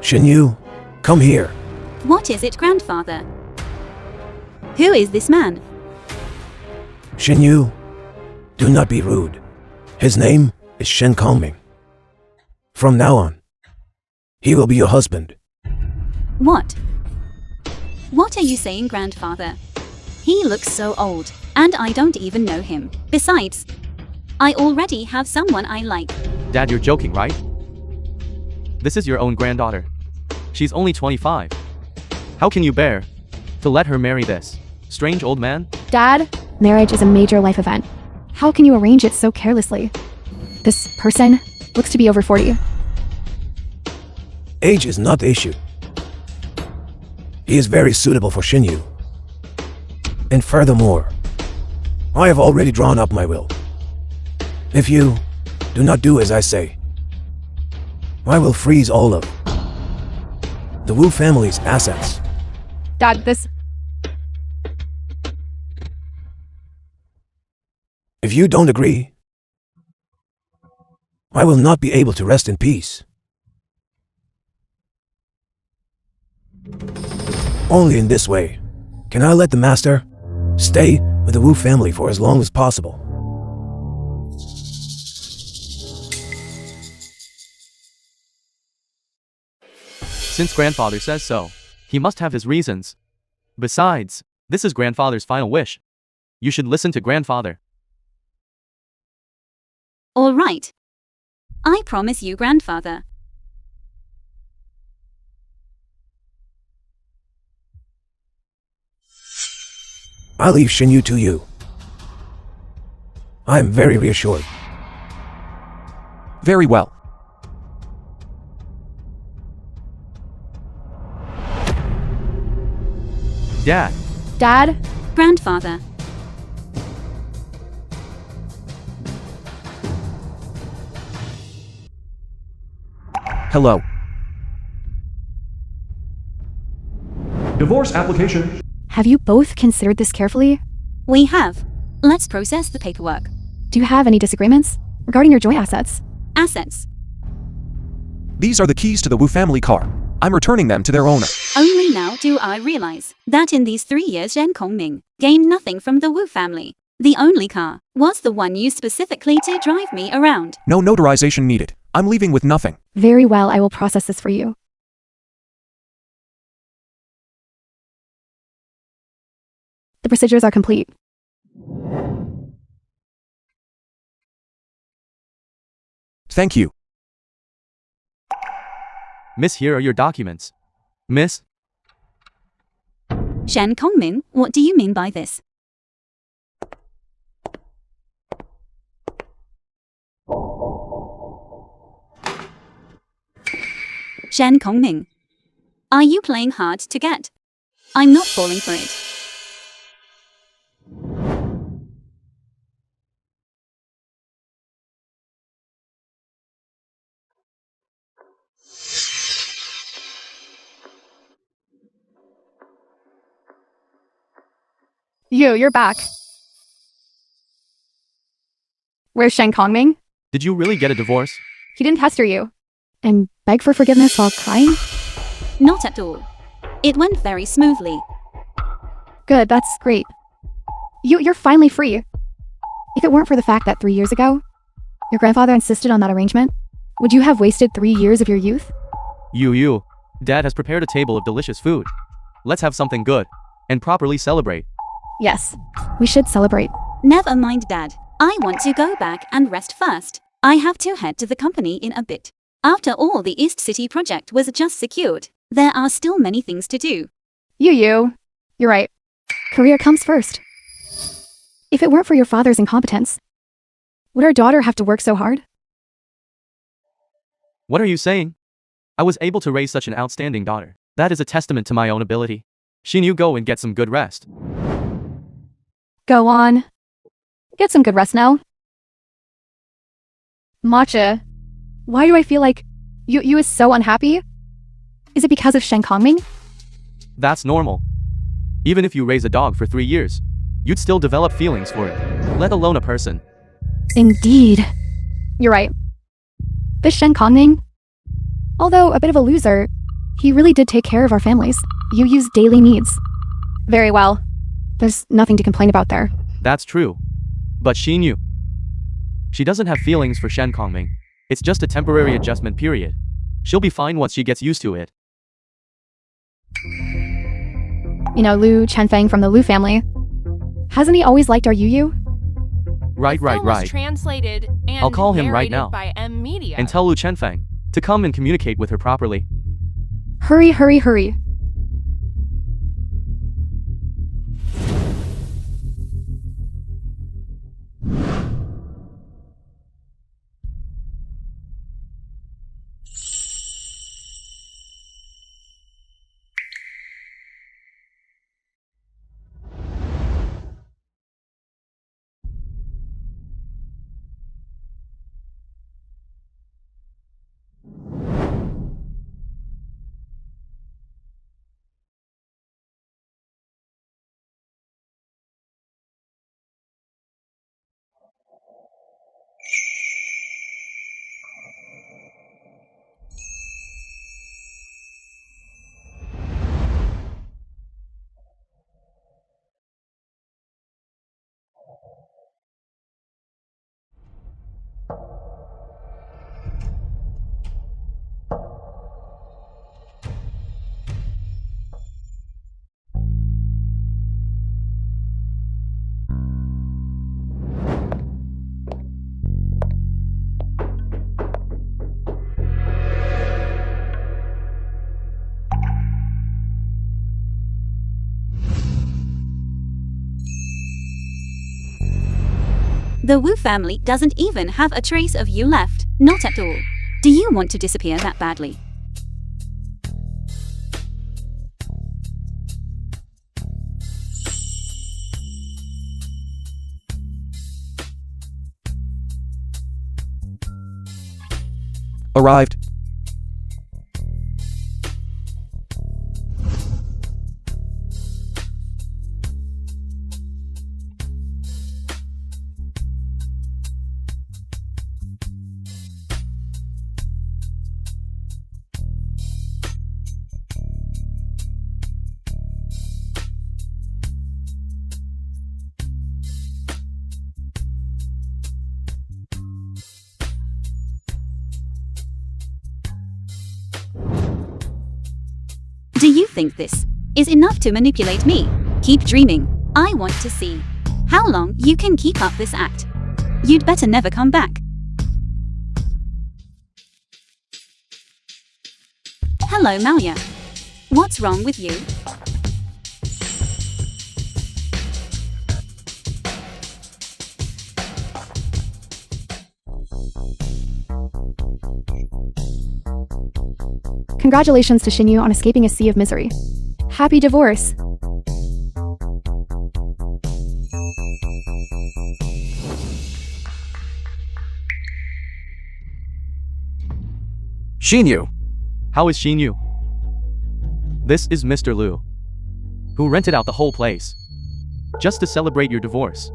Shinyu, come here. What is it, grandfather? Who is this man? Shinyu, do not be rude. His name is Shen Kongming. From now on, he will be your husband. What? What are you saying, grandfather? He looks so old, and I don't even know him. Besides, I already have someone I like. Dad, you're joking, right? This is your own granddaughter. She's only 25. How can you bear to let her marry this strange old man? Dad, marriage is a major life event. How can you arrange it so carelessly? This person looks to be over 40. Age is not the issue. He is very suitable for Shinyu. And furthermore, I have already drawn up my will. If you do not do as I say, I will freeze all of the Wu family's assets. Dad, If you don't agree, I will not be able to rest in peace. Only in this way can I let the master stay with the Wu family for as long as possible. Since grandfather says so, he must have his reasons. Besides, this is grandfather's final wish. You should listen to grandfather. All right. I promise you, grandfather. I leave Shinyu to you. I am very reassured. Very well. Dad, Dad, Grandfather. Hello. Divorce application. have you both considered this carefully? We have. Let's process the paperwork. Do you have any disagreements regarding your joint assets? Assets. These are the keys to the Wu family car. I'm returning them to their owner. Only now do I realize that in these 3 years Shen Kongming gained nothing from the Wu family. The only car was the one used specifically to drive me around. No notarization needed. I'm leaving with nothing. Very well, I will process this for you. The procedures are complete. Thank you. Miss, here are your documents. Miss, Shen Kongming, what do you mean by this? Shen Kongming, are you playing hard to get? I'm not falling for it. You're back. Where's Shen Kongming? did you really get a divorce? He didn't pester you. And beg for forgiveness while crying? Not at all. It went very smoothly. Good, that's great. You're finally free. If it weren't for the fact that 3 years ago, your grandfather insisted on that arrangement, would you have wasted 3 years of your youth? You. Dad has prepared a table of delicious food. Let's have something good and properly celebrate. Yes, we should celebrate. Never mind, Dad. I want to go back and rest first. I have to head to the company in a bit. After all, the East City project was just secured. There are still many things to do. You're right. Career comes first. If it weren't for your father's incompetence, would our daughter have to work so hard? What are you saying? I was able to raise such an outstanding daughter. That is a testament to my own ability. She knew go and get some good rest. Go on. Get some good rest now. Matcha, why do I feel like you is so unhappy? Is it because of Shen Kongming? That's normal. Even if you raise a dog for 3 years, you'd still develop feelings for it, let alone a person. Indeed. You're right. This Shen Kongming, although a bit of a loser, He really did take care of our families. You use daily needs. Very well. There's nothing to complain about there. That's true. But she knew. She doesn't have feelings for Shen Kongming. It's just a temporary adjustment period. She'll be fine once she gets used to it. You know, Liu Chenfeng from the Liu family. Hasn't he always liked our Yu? Right. Translated and I'll call him right narrated now. by M Media. And tell Lu Chenfeng to come and communicate with her properly. Hurry, hurry, hurry. The Wu family doesn't even have a trace of you left. Not at all. Do you want to disappear that badly? Arrived. Do you think this is enough to manipulate me? Keep dreaming. I want to see how long you can keep up this act. You'd better never come back. Hello, Malia. What's wrong with you? Congratulations to Xinyu on escaping a sea of misery. Happy divorce. Xinyu. How is Xinyu? This is Mr. Liu, who rented out the whole place just to celebrate your divorce.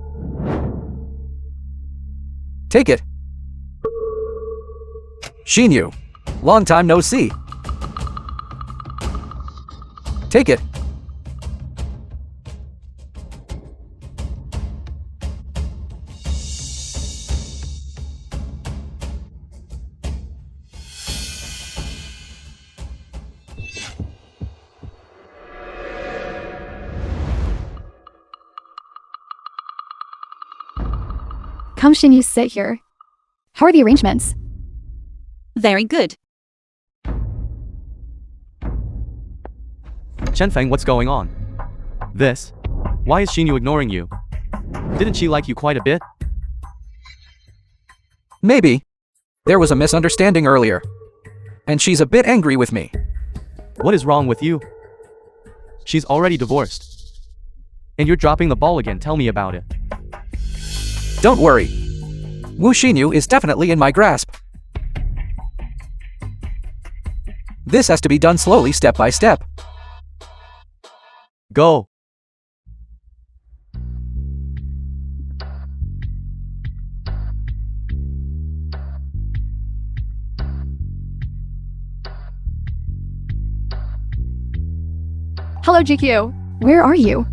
Take it. Xinyu. Long time no see. Take it. Come, Xinyu, sit here. How are the arrangements? Very good. Chenfeng, what's going on? This? Why is Xinyu ignoring you? Didn't she like you quite a bit? Maybe. There was a misunderstanding earlier. And she's a bit angry with me. What is wrong with you? She's already divorced. And you're dropping the ball again, tell me about it. Don't worry. Wu Xinyu is definitely in my grasp. This has to be done slowly, step by step. Go. Hello, GQ. Where are you?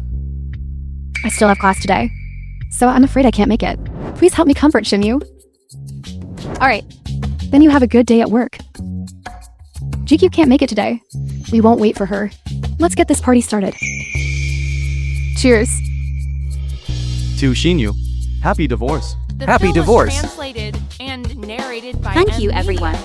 I still have class today, so I'm afraid I can't make it. Please help me comfort Shinyu. Alright, then you have a good day at work. GQ can't make it today. We won't wait for her. Let's get this party started. Cheers. To Shinyu, happy divorce. The Happy film was divorce. Translated and narrated by Thank you, M. everyone.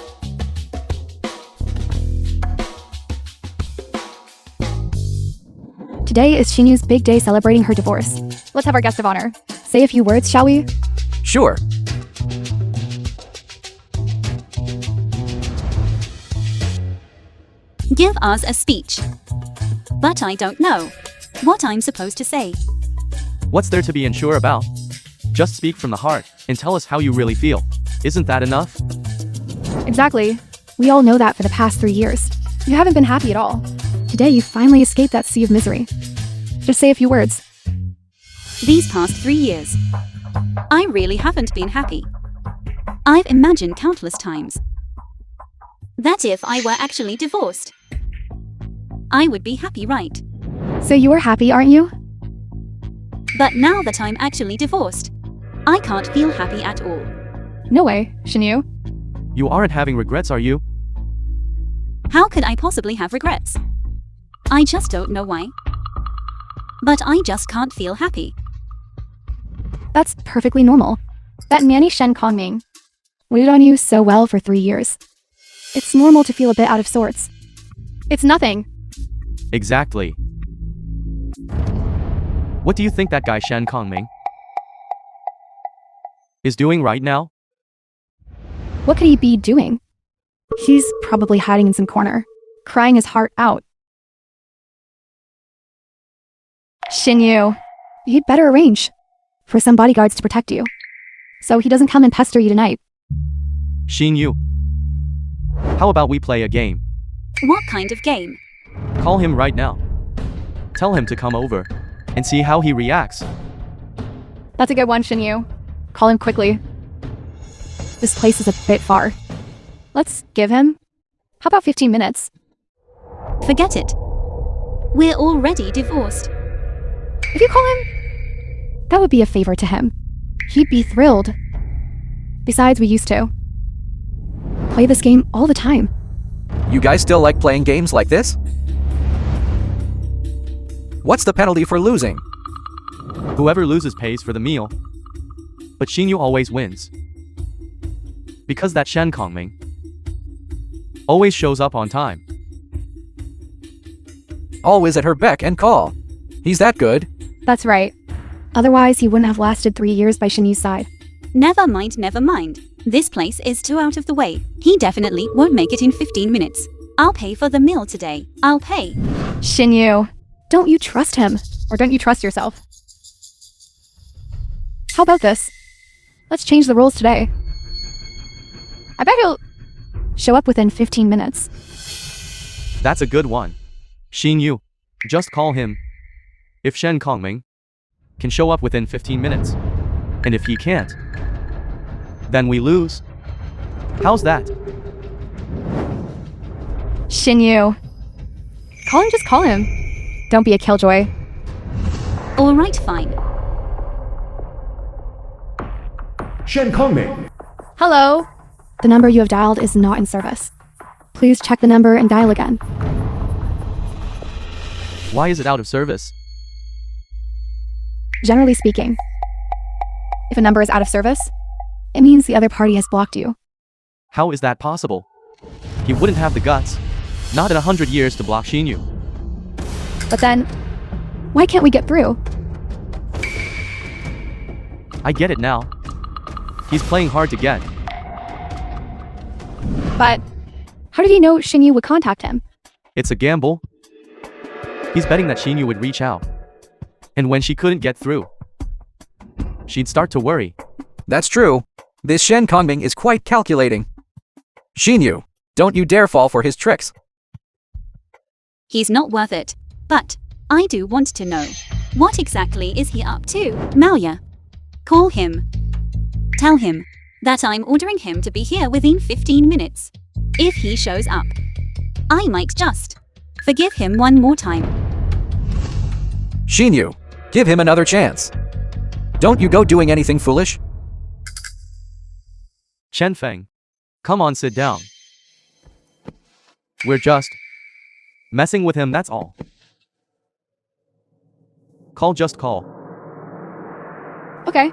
Today is Shinyu's big day celebrating her divorce. Let's have our guest of honor. Say a few words, shall we? Sure. Give us a speech. But I don't know what I'm supposed to say. What's there to be unsure about? Just speak from the heart and tell us how you really feel. Isn't that enough? Exactly. We all know that for the past 3 years. You haven't been happy at all. Today you finally escaped that sea of misery. Just say a few words. These past 3 years, I really haven't been happy. I've imagined countless times that if I were actually divorced, I would be happy, right? So you are happy, aren't you? But now that I'm actually divorced, I can't feel happy at all. No way, Shinyu. You aren't having regrets, are you? How could I possibly have regrets? I just don't know why. But I just can't feel happy. That's perfectly normal. That nanny Shen Kongming waited on you so well for 3 years. It's normal to feel a bit out of sorts. It's nothing. Exactly. What do you think that guy Shen Kongming is doing right now? What could he be doing? He's probably hiding in some corner, crying his heart out. Shinyu, you'd better arrange for some bodyguards to protect you, so he doesn't come and pester you tonight. Shinyu, how about we play a game? What kind of game? Call him right now. Tell him to come over and see how he reacts. That's a good one, Shinyu. Call him quickly. This place is a bit far. Let's give him, how about 15 minutes? Forget it. We're already divorced. If you call him, that would be a favor to him. He'd be thrilled. Besides, we used to play this game all the time. You guys still like playing games like this? What's the penalty for losing? Whoever loses pays for the meal. But Shinyu always wins. Because that Shen Kongming always shows up on time. Always at her beck and call. He's that good. That's right. Otherwise, he wouldn't have lasted 3 years by Shinyu's side. Never mind, never mind. This place is too out of the way. He definitely won't make it in 15 minutes. I'll pay for the meal today. I'll pay. Shinyu, don't you trust him? Or don't you trust yourself? How about this? Let's change the rules today. I bet he'll show up within 15 minutes. That's a good one. Shinyu, just call him. If Shen Kongming can show up within 15 minutes, and if he can't, then we lose. How's that? Shinyu. Call him, just call him. Don't be a killjoy. Alright, fine. Shen Kongming. Hello. The number you have dialed is not in service. Please check the number and dial again. Why is it out of service? Generally speaking, if a number is out of service, it means the other party has blocked you. How is that possible? He wouldn't have the guts, not in 100 years, to block Shinyu. But then, why can't we get through? I get it now. He's playing hard to get. But how did he know Shinyu would contact him? It's a gamble. He's betting that Shinyu would reach out. And when she couldn't get through, she'd start to worry. That's true. This Shen Kongming is quite calculating. Shinyu, don't you dare fall for his tricks. He's not worth it. But I do want to know, what exactly is he up to? Maoya, call him. Tell him that I'm ordering him to be here within 15 minutes. If he shows up, I might just forgive him one more time. Xinyu, give him another chance. Don't you go doing anything foolish. Chen Feng. Come on, sit down. We're just messing with him, that's all. Just call. Okay.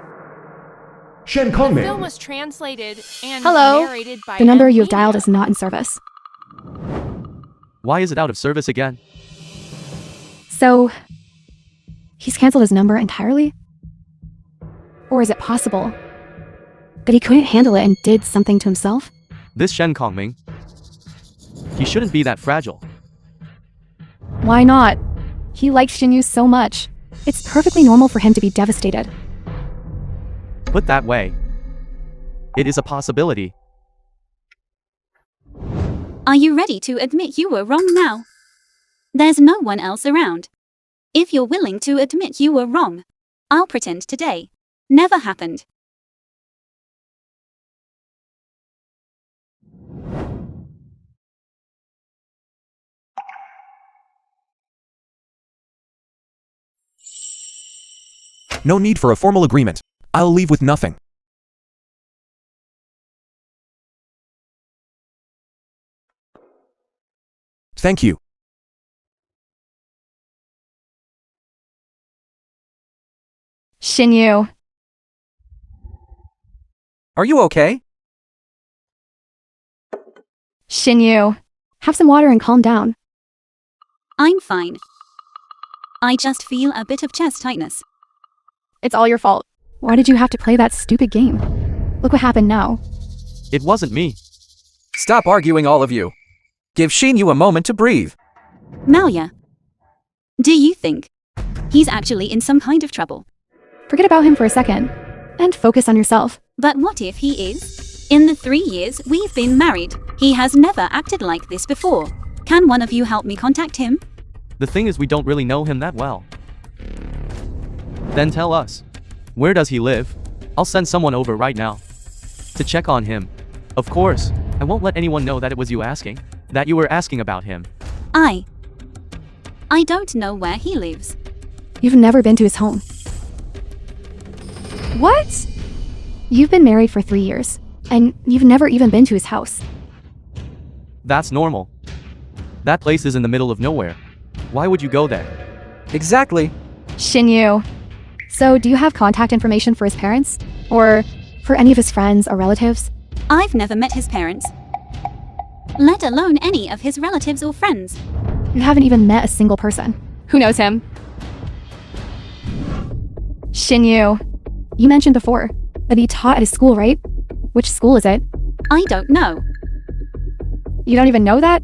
Shen The Kongming. film was translated and Hello? narrated by The number you have Media. dialed is not in service. Why is it out of service again? So, he's canceled his number entirely? Or is it possible that he couldn't handle it and did something to himself? This Shen Kongming. He shouldn't be that fragile. Why not? He likes Xinyu so much. It's perfectly normal for him to be devastated. Put that way. It is a possibility. Are you ready to admit you were wrong now? There's no one else around. If you're willing to admit you were wrong, I'll pretend today never happened. No need for a formal agreement. I'll leave with nothing. Thank you. Xinyu. Are you okay? Xinyu. Have some water and calm down. I'm fine. I just feel a bit of chest tightness. It's all your fault. Why did you have to play that stupid game? Look what happened now. It wasn't me. Stop arguing, all of you. Give Xinyu a moment to breathe. Maoya, do you think he's actually in some kind of trouble? Forget about him for a second and focus on yourself. But what if he is? In the 3 years we've been married, he has never acted like this before. Can one of you help me contact him? The thing is, we don't really know him that well. Then tell us. Where does he live? I'll send someone over right now to check on him. Of course, I won't let anyone know that it was you asking. That you were asking about him. I don't know where he lives. You've never been to his home. What? You've been married for 3 years, and you've never even been to his house. That's normal. That place is in the middle of nowhere. Why would you go there? Exactly. Xinyu. So, do you have contact information for his parents? Or for any of his friends or relatives? I've never met his parents, let alone any of his relatives or friends. You haven't even met a single person. Who knows him? Xinyu. You mentioned before that he taught at his school, right? Which school is it? I don't know. You don't even know that?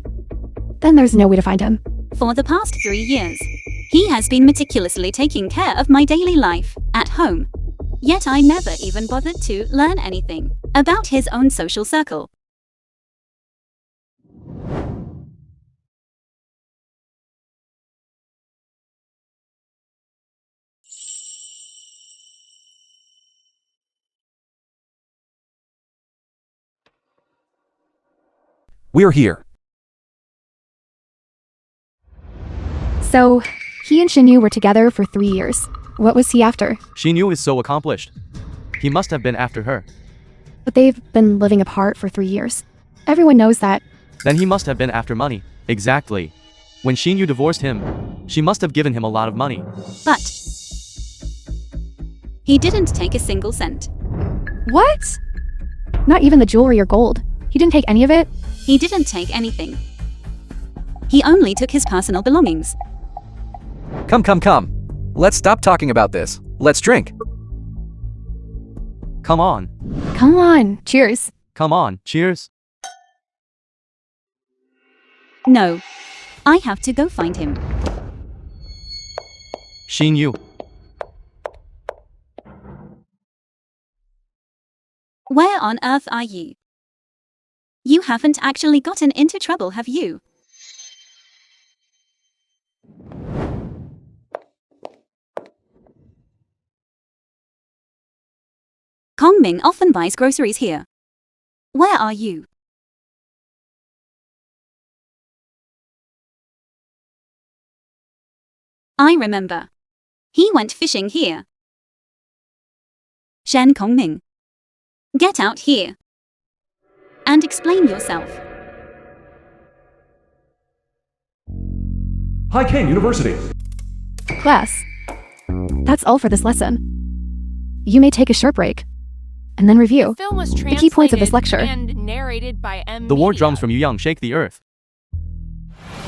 Then there's no way to find him. For the past 3 years, he has been meticulously taking care of my daily life at home. Yet I never even bothered to learn anything about his own social circle. We're here. So, he and Xinyu were together for 3 years. What was he after? Xinyu is so accomplished. He must have been after her. But they've been living apart for 3 years. Everyone knows that. Then he must have been after money. Exactly. When Xinyu divorced him, she must have given him a lot of money. But he didn't take a single cent. What? Not even the jewelry or gold. He didn't take any of it? He didn't take anything. He only took his personal belongings. Come. Let's stop talking about this. Let's drink. Come on. Come on, cheers. Come on. Cheers. No. I have to go find him. Xinyu. Where on earth are you? You haven't actually gotten into trouble, have you? Kongming often buys groceries here. Where are you? I remember. He went fishing here. Shen Kongming. Get out here. And explain yourself. Hi King University. Class. That's all for this lesson. You may take a short break. And then review Film was the key points of this lecture. and narrated by M. The war Media. drums from Yuyang shake the earth.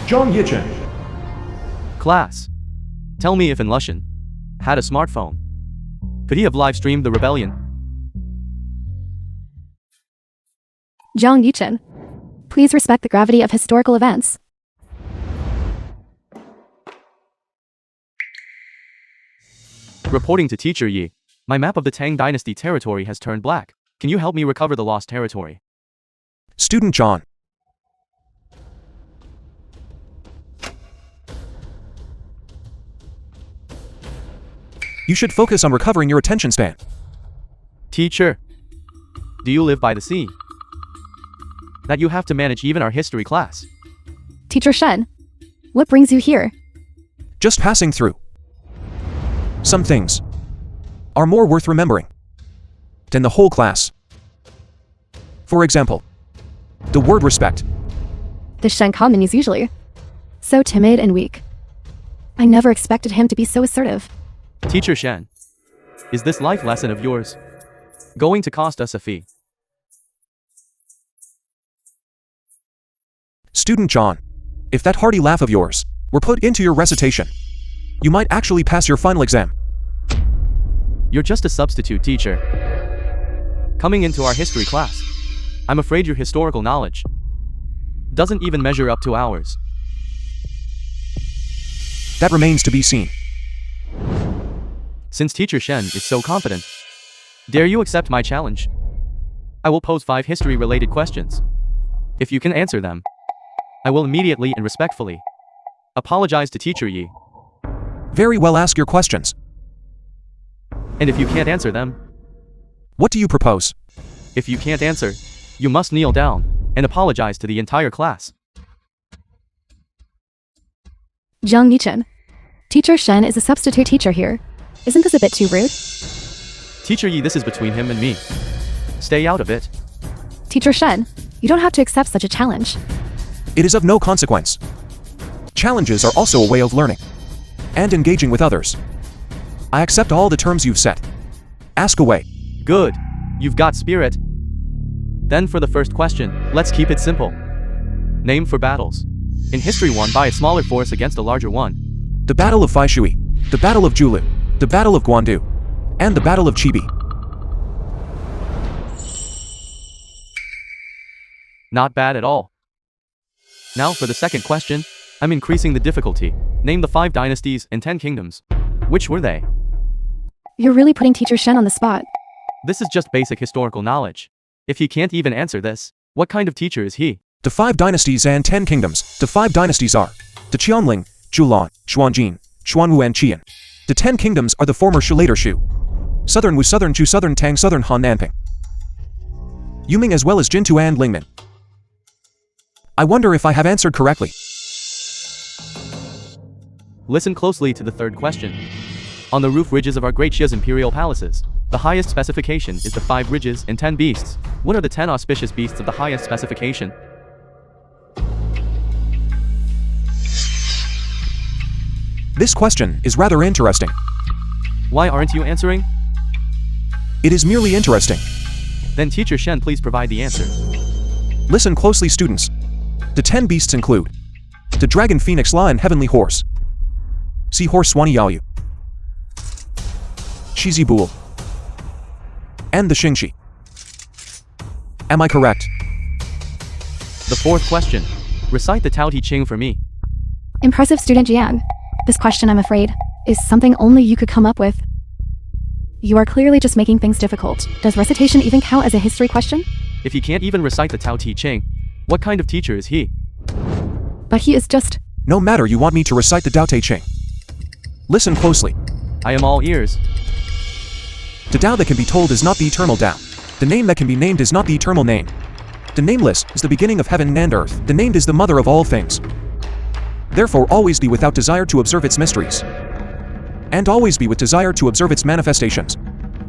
Zhang Yichen. Class. Tell me if in Lushan had a smartphone. Could he have live streamed the rebellion? Zhang Yichen. Please respect the gravity of historical events. Reporting to Teacher Yi. My map of the Tang Dynasty territory has turned black. Can you help me recover the lost territory? Student John. You should focus on recovering your attention span. Teacher. Do you live by the sea? That you have to manage even our history class. Teacher Shen. What brings you here? Just passing through. Some things are more worth remembering than the whole class. For example, the word respect. The Shen Common is usually so timid and weak. I never expected him to be so assertive. Teacher Shen. Is this life lesson of yours going to cost us a fee? Student John, if that hearty laugh of yours were put into your recitation, you might actually pass your final exam. You're just a substitute teacher. Coming into our history class, I'm afraid your historical knowledge doesn't even measure up to ours. That remains to be seen. Since Teacher Shen is so confident, dare you accept my challenge? I will pose 5 history-related questions. If you can answer them, I will immediately and respectfully apologize to Teacher Yi. Very well, ask your questions. And if you can't answer them, What do you propose? if you can't answer, you must kneel down and apologize to the entire class. Zhang Yichen. Teacher Shen is a substitute teacher here. Isn't this a bit too rude? Teacher Yi, this is between him and me. Stay out of it. Teacher Shen, you don't have to accept such a challenge. It is of no consequence. Challenges are also a way of learning and engaging with others. I accept all the terms you've set. Ask away. Good. You've got spirit. Then for the first question, let's keep it simple. Name for battles. In history won by a smaller force against a larger one. The Battle of Faishui, the Battle of Julu, the Battle of Guandu, and the Battle of Chibi. Not bad at all. Now for the second question, I'm increasing the difficulty. Name the 5 dynasties and 10 kingdoms. Which were they? You're really putting Teacher Shen on the spot. This is just basic historical knowledge. If he can't even answer this, what kind of teacher is he? The 5 dynasties and 10 kingdoms. The 5 dynasties are the Qianling, Zhulan, Xuanjin, Xuanwu, and Qian. The 10 kingdoms are the former Shu, later Shu, Southern Wu, Southern Chu, Southern Tang, Southern Han, Nanping, Yuming, as well as Jintu and Lingmin. I wonder if I have answered correctly. Listen closely to the third question. On the roof ridges of our great Xia's imperial palaces, the highest specification is the 5 ridges and 10 beasts. What are the 10 auspicious beasts of the highest specification? This question is rather interesting. Why aren't you answering? It is merely interesting. Then Teacher Shen, please provide the answer. Listen closely, students. The 10 beasts include the dragon, phoenix, lion, heavenly horse, seahorse, Swanee Yaoyu, Shizi Bull, and the Xingxi. Am I correct? The fourth question. Recite the Tao Te Ching for me. Impressive, Student Jiang. This question, I'm afraid, is something only you could come up with. You are clearly just making things difficult. Does recitation even count as a history question? If he can't even recite the Tao Te Ching, what kind of teacher is he? But he is just... No matter, you want me to recite the Tao Te Ching. Listen closely. I am all ears. The Tao that can be told is not the eternal Tao. The name that can be named is not the eternal name. The nameless is the beginning of heaven and earth. The named is the mother of all things. Therefore, always be without desire to observe its mysteries. and always be with desire to observe its manifestations.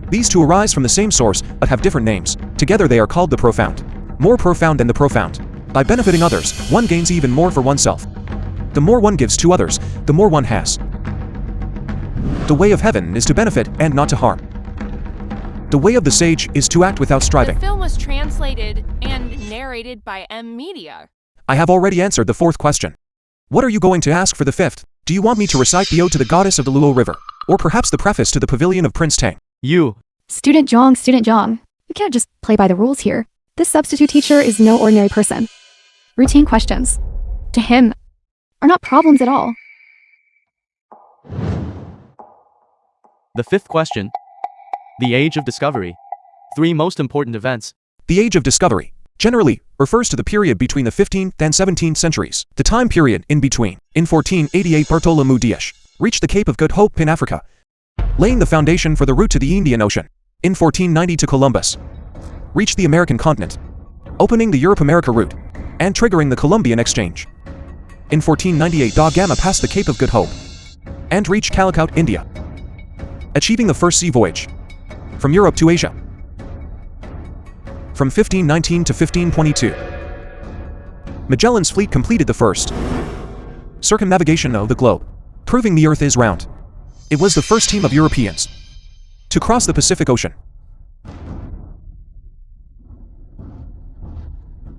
These two arise from the same source but have different names. Together they are called the profound. More profound than the profound. By benefiting others, one gains even more for oneself. The more one gives to others, the more one has. The way of heaven is to benefit and not to harm. The way of the sage is to act without striving. The film was translated and narrated by M Media. I have already answered the fourth question. What are you going to ask for the fifth? Do you want me to recite the ode to the goddess of the Luo River? Or perhaps the preface to the pavilion of Prince Tang? You. Student Zhang. You can't just play by the rules here. This substitute teacher is no ordinary person. Routine questions, to him, are not problems at all. The fifth question. The age of discovery. 3 most important events. The age of discovery, generally, refers to the period between the 15th and 17th centuries. The time period in between. In 1488 Bartholomew Dias reached the Cape of Good Hope in Africa, laying the foundation for the route to the Indian Ocean. In 1492 Columbus reached the American continent, opening the Europe-America route, and triggering the Columbian Exchange. In 1498 Da Gama passed the Cape of Good Hope, and reached Calicut, India, achieving the first sea voyage from Europe to Asia. From 1519 to 1522, Magellan's fleet completed the first circumnavigation of the globe, proving the Earth is round. It was the first team of Europeans to cross the Pacific Ocean.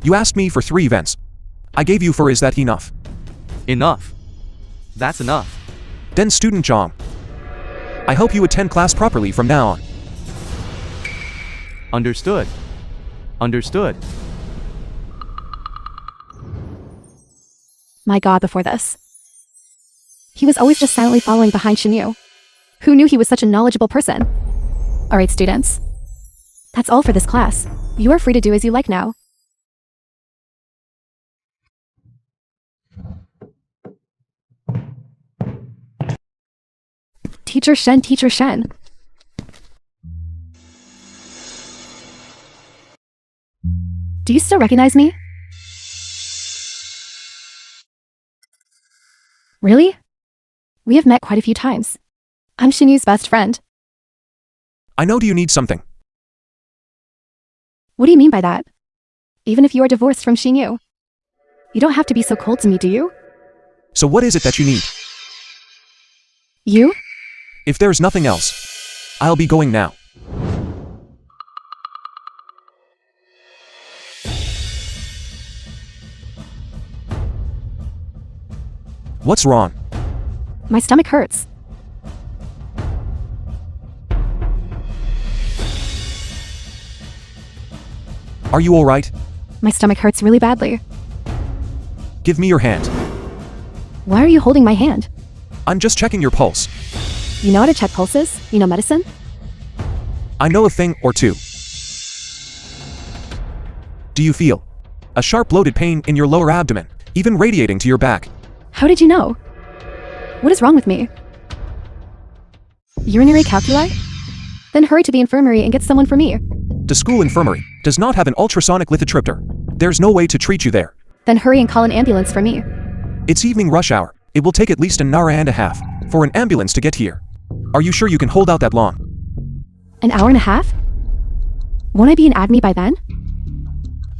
You asked me for 3 events. I gave you 4. Is that enough? Enough. That's enough. Then student Chong, I hope you attend class properly from now on. Understood. Understood. My God, before this. He was always just silently following behind Shinyu. Who knew he was such a knowledgeable person? Alright, students. That's all for this class. You are free to do as you like now. Teacher Shen. Do you still recognize me? Really? We have met quite a few times. I'm Shinyu's best friend. I know. Do you need something? What do you mean by that? Even if you are divorced from Shinyu, you don't have to be so cold to me, do you? So what is it that you need? You? If there's nothing else, I'll be going now. What's wrong? My stomach hurts. Are you all right? My stomach hurts really badly. Give me your hand. Why are you holding my hand? I'm just checking your pulse. You know how to check pulses? You know medicine? I know a thing or two. Do you feel a sharp bloated pain in your lower abdomen, even radiating to your back? How did you know? What is wrong with me? Urinary calculi? Then hurry to the infirmary and get someone for me. The school infirmary does not have an ultrasonic lithotripter. There's no way to treat you there. Then hurry and call an ambulance for me. It's evening rush hour. It will take at least an hour and a half for an ambulance to get here. Are you sure you can hold out that long? An hour and a half? Won't I be in ADME by then?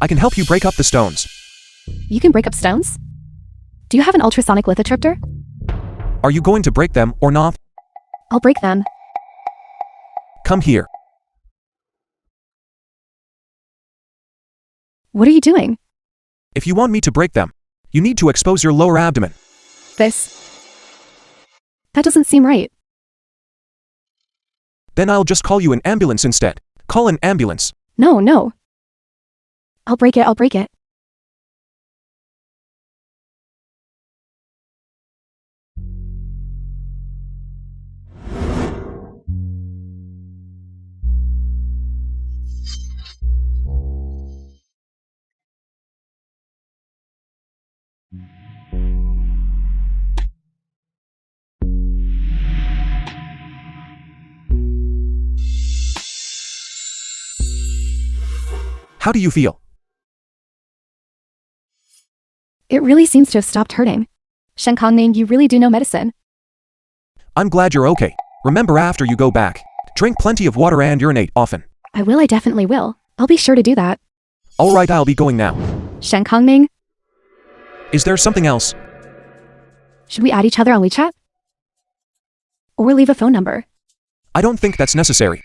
I can help you break up the stones. You can break up stones? Do you have an ultrasonic lithotripter? Are you going to break them or not? I'll break them. Come here. What are you doing? If you want me to break them, you need to expose your lower abdomen. That doesn't seem right. Then I'll just call you an ambulance instead. Call an ambulance. No. I'll break it. How do you feel? It really seems to have stopped hurting. Shenkong Ning, you really do know medicine. I'm glad you're okay. Remember after you go back, drink plenty of water and urinate often. I definitely will. I'll be sure to do that. Alright, I'll be going now. Shen Kongming, Is there something else? should we add each other on WeChat? Or leave a phone number? I don't think that's necessary.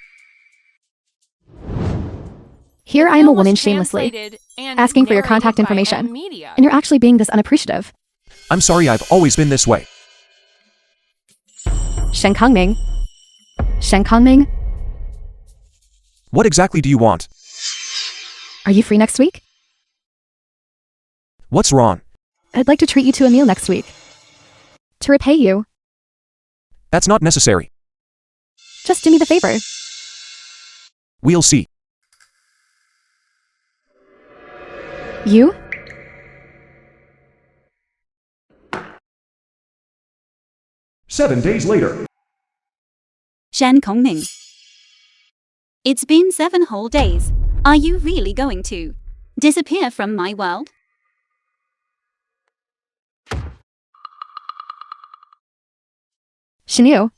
Here I am a Film was woman shamelessly, translated and asking for your narrated contact by information. Media. and you're actually being this unappreciative. I'm sorry, I've always been this way. Shen Kongming. Shen Kongming, What exactly do you want? are you free next week? What's wrong? I'd like to treat you to a meal next week. To repay you, That's not necessary. just do me the favor. We'll see. You? Seven days later. Shen Kongming. It's been 7 whole days. Are you really going to disappear from my world? Shenyu,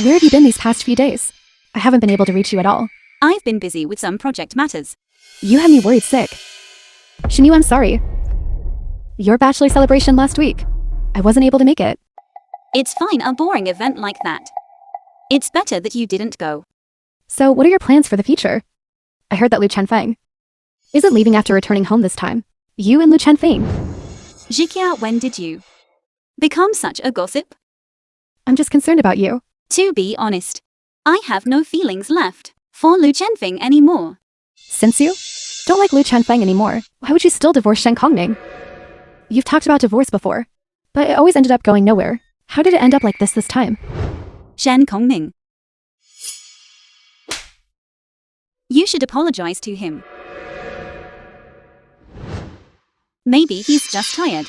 where have you been these past few days? I haven't been able to reach you at all. I've been busy with some project matters. You had me worried sick. Shenyu, I'm sorry. Your bachelor celebration last week. I wasn't able to make it. It's fine, a boring event like that. It's better that you didn't go. So, what are your plans for the future? I heard that Lu Chenfeng isn't leaving after returning home this time. You and Lu Chenfeng. Jikia, when did you become such a gossip? I'm just concerned about you. To be honest, I have no feelings left for Lu Chenfeng anymore. Since you don't like Lu Chenfeng anymore, why would you still divorce Shen Kongming? You've talked about divorce before, but it always ended up going nowhere. How did it end up like this time? Shen Kongming. You should apologize to him. Maybe he's just tired.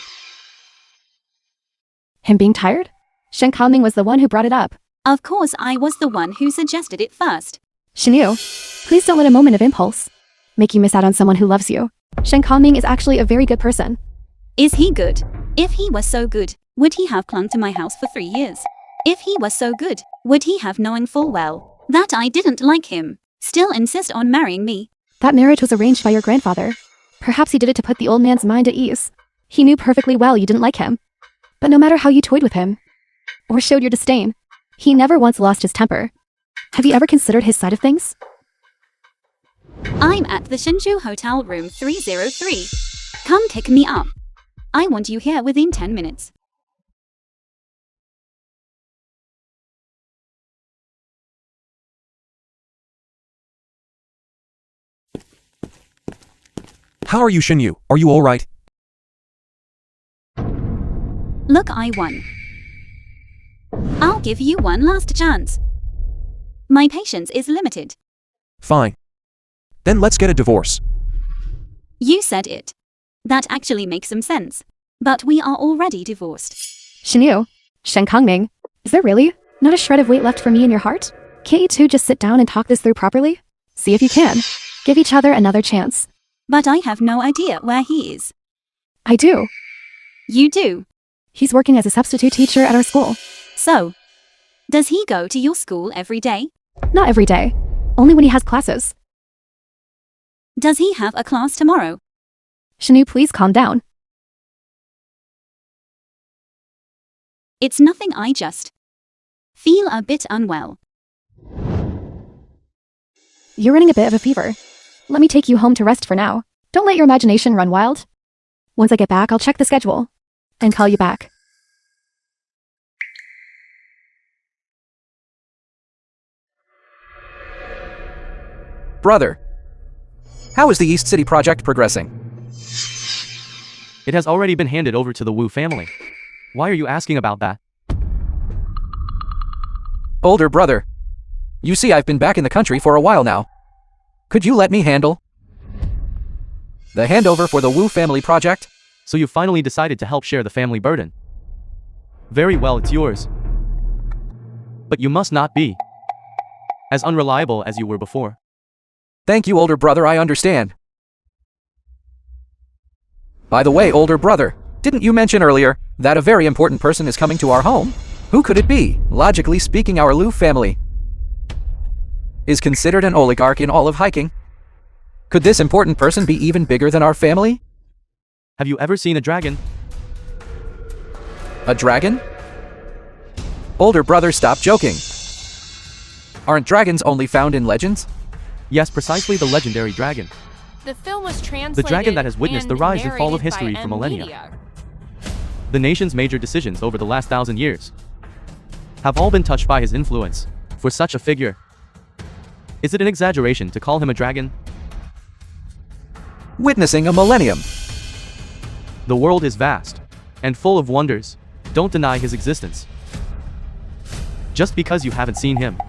Him being tired? Shen Kongming was the one who brought it up. Of course, I was the one who suggested it first. Shenyu, please don't let a moment of impulse make you miss out on someone who loves you. Shen Kongming is actually a very good person. Is he good? If he was so good, would he have clung to my house for 3 years? If he was so good, would he have knowing full well that I didn't like him, still insist on marrying me? That marriage was arranged by your grandfather. Perhaps he did it to put the old man's mind at ease. He knew perfectly well you didn't like him. But no matter how you toyed with him, or showed your disdain, he never once lost his temper. Have you ever considered his side of things? I'm at the Shinju Hotel room 303. Come pick me up. I want you here within 10 minutes. How are you, Shinyu? Are you alright? Look, I won. I'll give you one last chance. My patience is limited. Fine. Then let's get a divorce. You said it. That actually makes some sense. But we are already divorced. Shenyu, Shen Kongming, is there really not a shred of weight left for me in your heart? Can't you two just sit down and talk this through properly? See if you can. Give each other another chance. But I have no idea where he is. I do. You do. He's working as a substitute teacher at our school. So, does he go to your school every day? Not every day. Only when he has classes. Does he have a class tomorrow? Shenyu, please calm down. It's nothing, I just feel a bit unwell. You're running a bit of a fever. Let me take you home to rest for now. Don't let your imagination run wild. Once I get back, I'll check the schedule and call you back. Brother, how is the East City project progressing? It has already been handed over to the Wu family. Why are you asking about that? Older brother, you see I've been back in the country for a while now. Could you let me handle the handover for the Wu family project? So you finally decided to help share the family burden. Very well, it's yours. But you must not be as unreliable as you were before. Thank you, older brother, I understand. By the way, older brother, didn't you mention earlier that a very important person is coming to our home? Who could it be? Logically speaking, our Lu family is considered an oligarch in all of hiking. Could this important person be even bigger than our family? Have you ever seen a dragon? A dragon? Older brother, stop joking. Aren't dragons only found in legends? Yes, precisely, the legendary dragon. The film was translated The dragon that has witnessed the and rise and fall of narrated history by for millennia. Media. The nation's major decisions over the last 1,000 years have all been touched by his influence. For such a figure, is it an exaggeration to call him a dragon? Witnessing a millennium. The world is vast and full of wonders. Don't deny his existence just because you haven't seen him.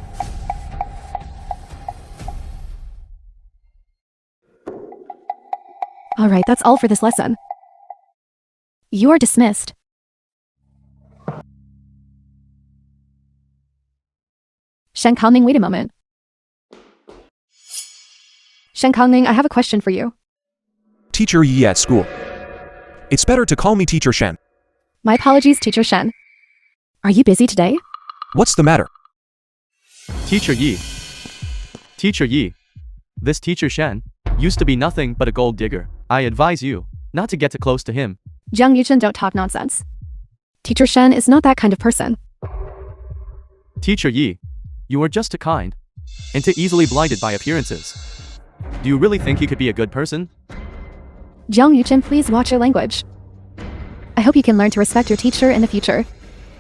All right, that's all for this lesson. You are dismissed. Shen Kangming, wait a moment. Shen Kangming, I have a question for you. Teacher Yi at school. It's better to call me Teacher Shen. My apologies, Teacher Shen. Are you busy today? What's the matter? Teacher Yi. Teacher Yi. This Teacher Shen used to be nothing but a gold digger. I advise you not to get too close to him. Jiang Yuchen, don't talk nonsense. Teacher Shen is not that kind of person. Teacher Yi, you are just too kind and too easily blinded by appearances. Do you really think he could be a good person? Jiang Yuchen, please watch your language. I hope you can learn to respect your teacher in the future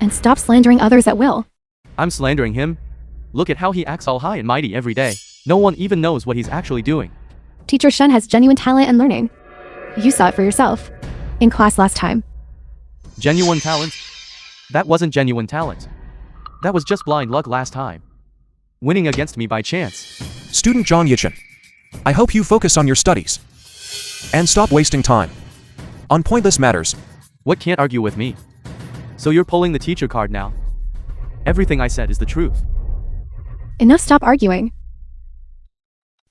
and stop slandering others at will. I'm slandering him? Look at how he acts all high and mighty every day. No one even knows what he's actually doing. Teacher Shen has genuine talent and learning. You saw it for yourself in class last time. Genuine talent? That wasn't genuine talent. That was just blind luck last time. Winning against me by chance. Student John Yichen. I hope you focus on your studies and stop wasting time on pointless matters. What can't argue with me? So you're pulling the teacher card now? Everything I said is the truth. Enough, stop arguing.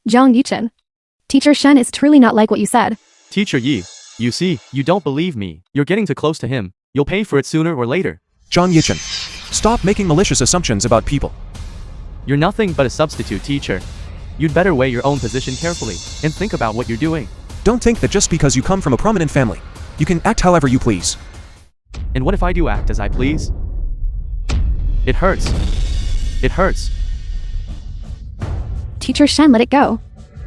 Jiang Yuchen, Teacher Shen is truly not like what you said. Teacher Yi, you see, you don't believe me. You're getting too close to him. You'll pay for it sooner or later. John Yichen. Stop making malicious assumptions about people. You're nothing but a substitute teacher. You'd better weigh your own position carefully and think about what you're doing. Don't think that just because you come from a prominent family, you can act however you please. And what if I do act as I please? It hurts. It hurts. Teacher Shen, let it go.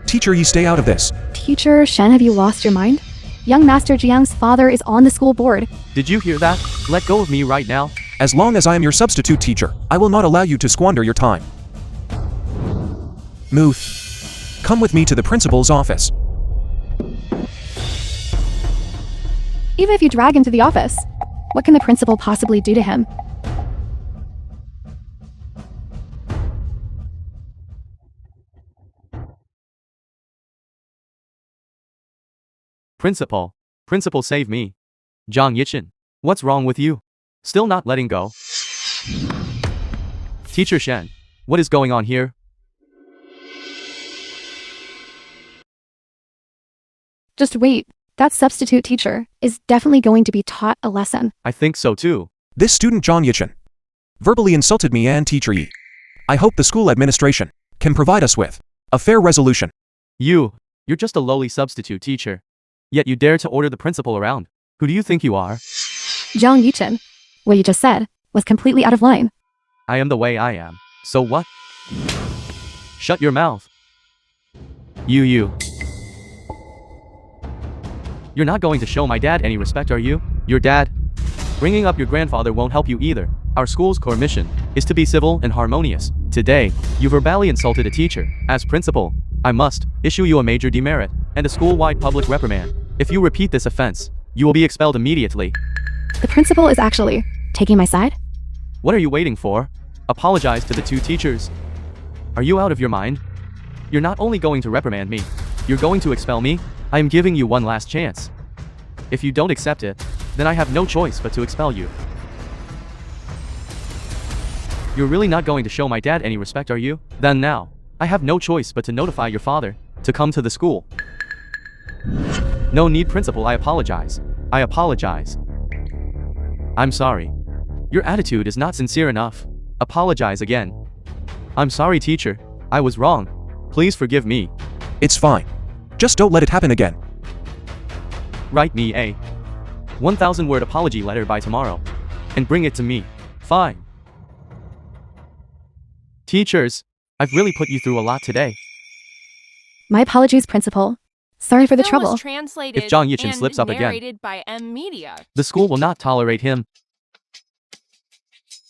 Teacher Yi, stay out of this. Teacher Shen, have you lost your mind? Young Master Jiang's father is on the school board. Did you hear that? Let go of me right now. As long as I am your substitute teacher, I will not allow you to squander your time. Muth, come with me to the principal's office. Even if you drag him to the office, what can the principal possibly do to him? Principal. Principal, save me. Jiang Yichen. What's wrong with you? Still not letting go? Teacher Shen. What is going on here? Just wait. That substitute teacher is definitely going to be taught a lesson. I think so too. This student John Yichen verbally insulted me and Teacher Yi. I hope the school administration can provide us with a fair resolution. You're just a lowly substitute teacher. Yet you dare to order the principal around. Who do you think you are? Jiang Yuchen, what you just said was completely out of line. I am the way I am. So what? Shut your mouth. You're not going to show my dad any respect, are you? Your dad? Bringing up your grandfather won't help you either. Our school's core mission is to be civil and harmonious. Today, you verbally insulted a teacher. As principal, I must issue you a major demerit and a school-wide public reprimand. If you repeat this offense, you will be expelled immediately. The principal is actually taking my side? What are you waiting for? Apologize to the two teachers. Are you out of your mind? You're not only going to reprimand me, you're going to expel me? I am giving you one last chance. If you don't accept it, then I have no choice but to expel you. You're really not going to show my dad any respect, are you? Then now, I have no choice but to notify your father to come to the school. No need, principal, I apologize. I apologize. I'm sorry. Your attitude is not sincere enough. Apologize again. I'm sorry, teacher. I was wrong. Please forgive me. It's fine. Just don't let it happen again. Write me a 1,000-word apology letter by tomorrow. And bring it to me. Fine. Teachers, I've really put you through a lot today. My apologies, Principal. Sorry for the Film trouble. was translated If Zhang Yichin and slips up again, narrated by M Media. the school will not tolerate him.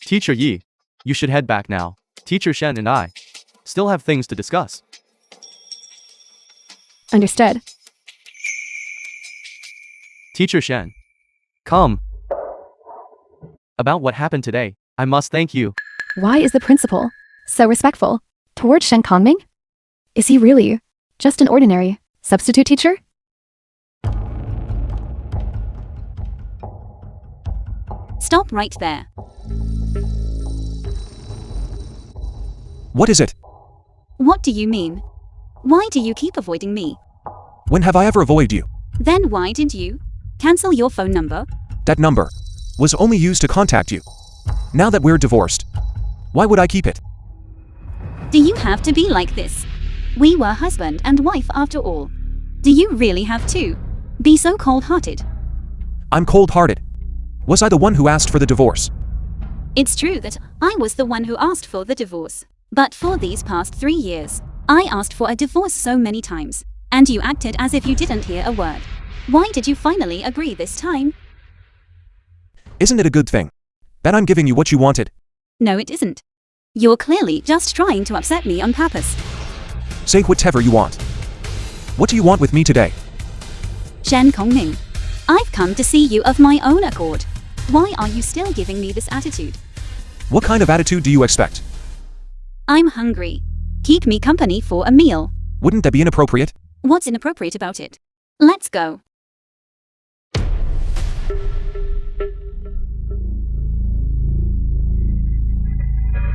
Teacher Yi, you should head back now. Teacher Shen and I still have things to discuss. Understood. Teacher Shen, come. About what happened today, I must thank you. Why is the principal so respectful toward Shen Kongming? Is he really just an ordinary substitute teacher? Stop right there. What is it? What do you mean? Why do you keep avoiding me? When have I ever avoided you? Then why did you cancel your phone number? That number was only used to contact you. Now that we're divorced, why would I keep it? Do you have to be like this? We were husband and wife after all. Do you really have to be so cold-hearted? I'm cold-hearted. Was I the one who asked for the divorce? It's true that I was the one who asked for the divorce. But for these past 3 years, I asked for a divorce so many times, and you acted as if you didn't hear a word. Why did you finally agree this time? Isn't it a good thing that I'm giving you what you wanted? No, it isn't. You're clearly just trying to upset me on purpose. Say whatever you want. What do you want with me today? Shen Kongming, I've come to see you of my own accord. Why are you still giving me this attitude? What kind of attitude do you expect? I'm hungry. Keep me company for a meal. Wouldn't that be inappropriate? What's inappropriate about it? Let's go.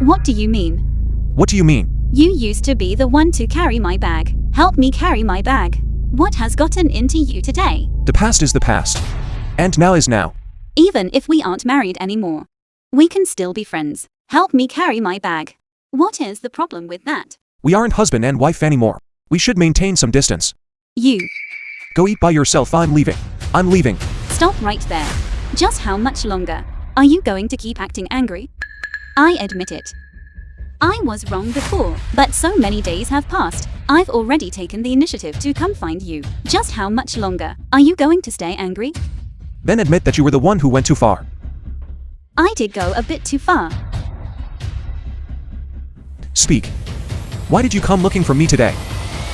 What do you mean? What do you mean? You used to be the one to carry my bag. Help me carry my bag. What has gotten into you today? The past is the past. And now is now. Even if we aren't married anymore, we can still be friends. Help me carry my bag. What is the problem with that? We aren't husband and wife anymore. We should maintain some distance. You. Go eat by yourself. I'm leaving. I'm leaving. Stop right there. Just how much longer are you going to keep acting angry? I admit it. I was wrong before, but so many days have passed. I've already taken the initiative to come find you. Just how much longer are you going to stay angry? Then admit that you were the one who went too far. I did go a bit too far. Speak. Why did you come looking for me today?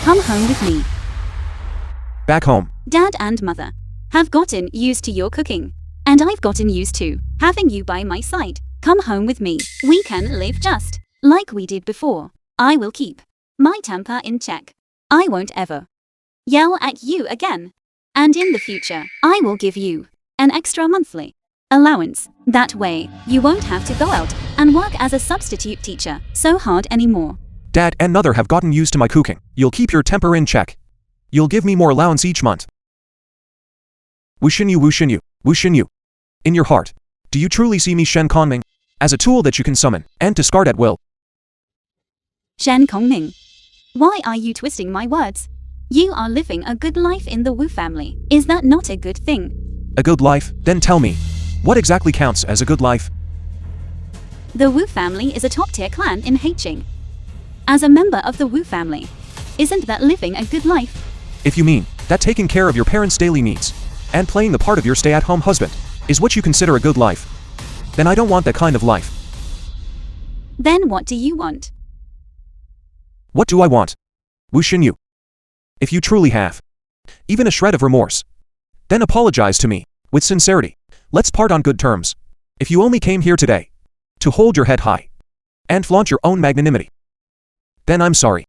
Come home with me. Back home. Dad and Mother have gotten used to your cooking, and I've gotten used to having you by my side. Come home with me. We can live just like we did before. I will keep my temper in check. I won't ever yell at you again. And in the future, I will give you an extra monthly allowance. That way, you won't have to go out and work as a substitute teacher so hard anymore. Dad and Mother have gotten used to my cooking. You'll keep your temper in check. You'll give me more allowance each month. Wushin you, wushin you, wushin you. In your heart, do you truly see me Shen Kongming as a tool that you can summon and discard at will? Shen Kongming, why are you twisting my words? You are living a good life in the Wu family. Is that not a good thing? A good life? Then tell me, what exactly counts as a good life? The Wu family is a top-tier clan in Haiqing. As a member of the Wu family, isn't that living a good life? If you mean that taking care of your parents' daily needs and playing the part of your stay-at-home husband is what you consider a good life, then I don't want that kind of life. Then what do you want? What do I want? Wushin you. If you truly have even a shred of remorse, then apologize to me with sincerity. Let's part on good terms. If you only came here today to hold your head high and flaunt your own magnanimity, then I'm sorry.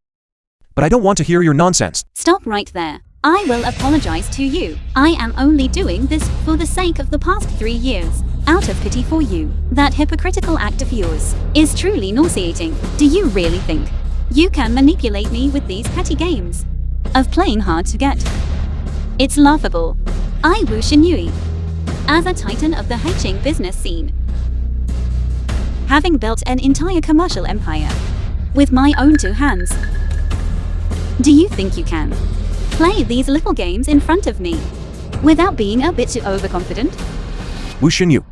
But I don't want to hear your nonsense. Stop right there. I will apologize to you. I am only doing this for the sake of the past 3 years. Out of pity for you. That hypocritical act of yours is truly nauseating. Do you really think you can manipulate me with these petty games of playing hard to get? It's laughable. I Wu Xinyui, as a titan of the Haiqing business scene, having built an entire commercial empire with my own two hands. Do you think you can play these little games in front of me without being a bit too overconfident? Wu Xinyu.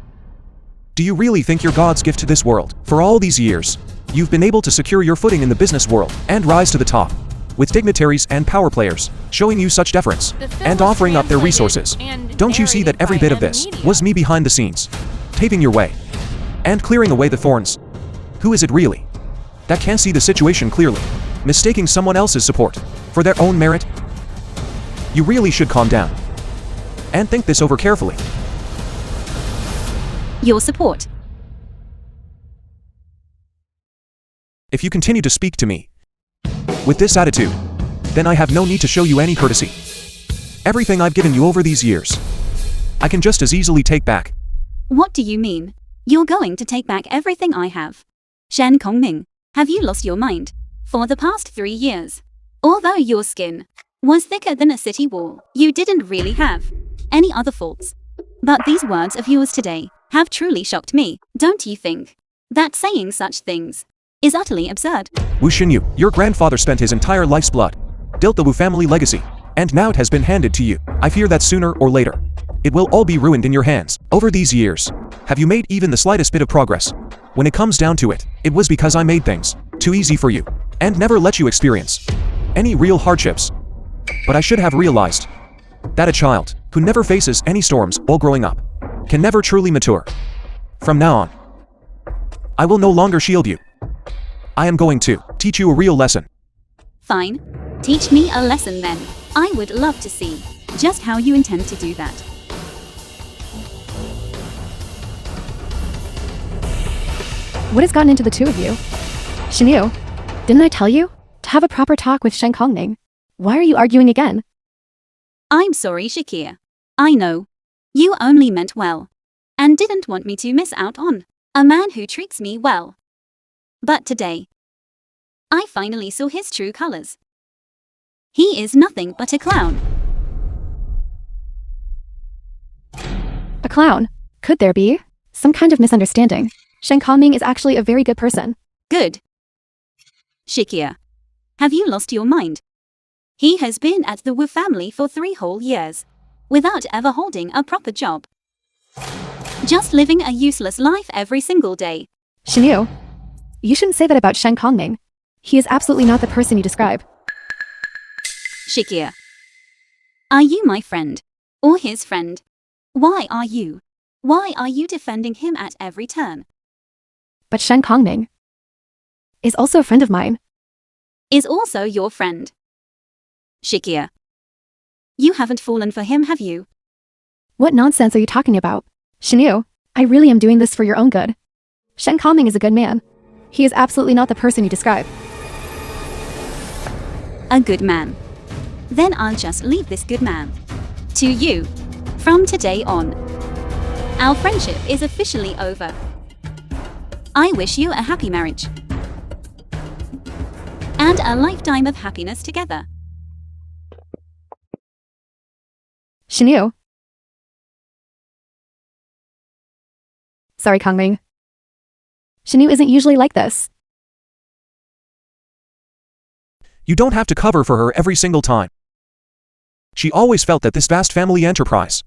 Do you really think you're God's gift to this world? For all these years, you've been able to secure your footing in the business world and rise to the top, with dignitaries and power players showing you such deference and offering up their resources. Don't you see that every bit of this was me behind the scenes, paving your way and clearing away the thorns? Who is it really that can't see the situation clearly, mistaking someone else's support for their own merit? You really should calm down and think this over carefully. Your support. If you continue to speak to me with this attitude, then I have no need to show you any courtesy. Everything I've given you over these years, I can just as easily take back. What do you mean? You're going to take back everything I have? Shen Kongming, have you lost your mind? For the past 3 years, although your skin was thicker than a city wall, you didn't really have any other faults. But these words of yours today have truly shocked me. Don't you think that saying such things is utterly absurd? Wu Xinyu, your grandfather spent his entire life's blood, built the Wu family legacy, and now it has been handed to you. I fear that sooner or later, it will all be ruined in your hands. Over these years, have you made even the slightest bit of progress? When it comes down to it, it was because I made things too easy for you, and never let you experience any real hardships. But I should have realized that a child who never faces any storms while growing up can never truly mature. From now on, I will no longer shield you. I am going to teach you a real lesson. Fine. Teach me a lesson then. I would love to see just how you intend to do that. What has gotten into the two of you? Xinyu, didn't I tell you to have a proper talk with Shen Kongming? Why are you arguing again? I'm sorry, Shakir. I know. You only meant well and didn't want me to miss out on a man who treats me well. But today, I finally saw his true colors. He is nothing but a clown. A clown? Could there be some kind of misunderstanding? Shen Kongming is actually a very good person. Good. Shakir, have you lost your mind? He has been at the Wu family for 3 whole years, without ever holding a proper job. Just living a useless life every single day. Xinyu, you shouldn't say that about Shen Kongming. He is absolutely not the person you describe. Shakir, are you my friend? Or his friend? Why are you defending him at every turn? But Shen Kongming is also a friend of mine. Is also your friend. Shakir, you haven't fallen for him, have you? What nonsense are you talking about? Xinyu, I really am doing this for your own good. Shen Kongming is a good man. He is absolutely not the person you describe. A good man. Then I'll just leave this good man to you. From today on, our friendship is officially over. I wish you a happy marriage and a lifetime of happiness together. Xinyu. Sorry, Kongming. Xinyu isn't usually like this. You don't have to cover for her every single time. She always felt that this vast family enterprise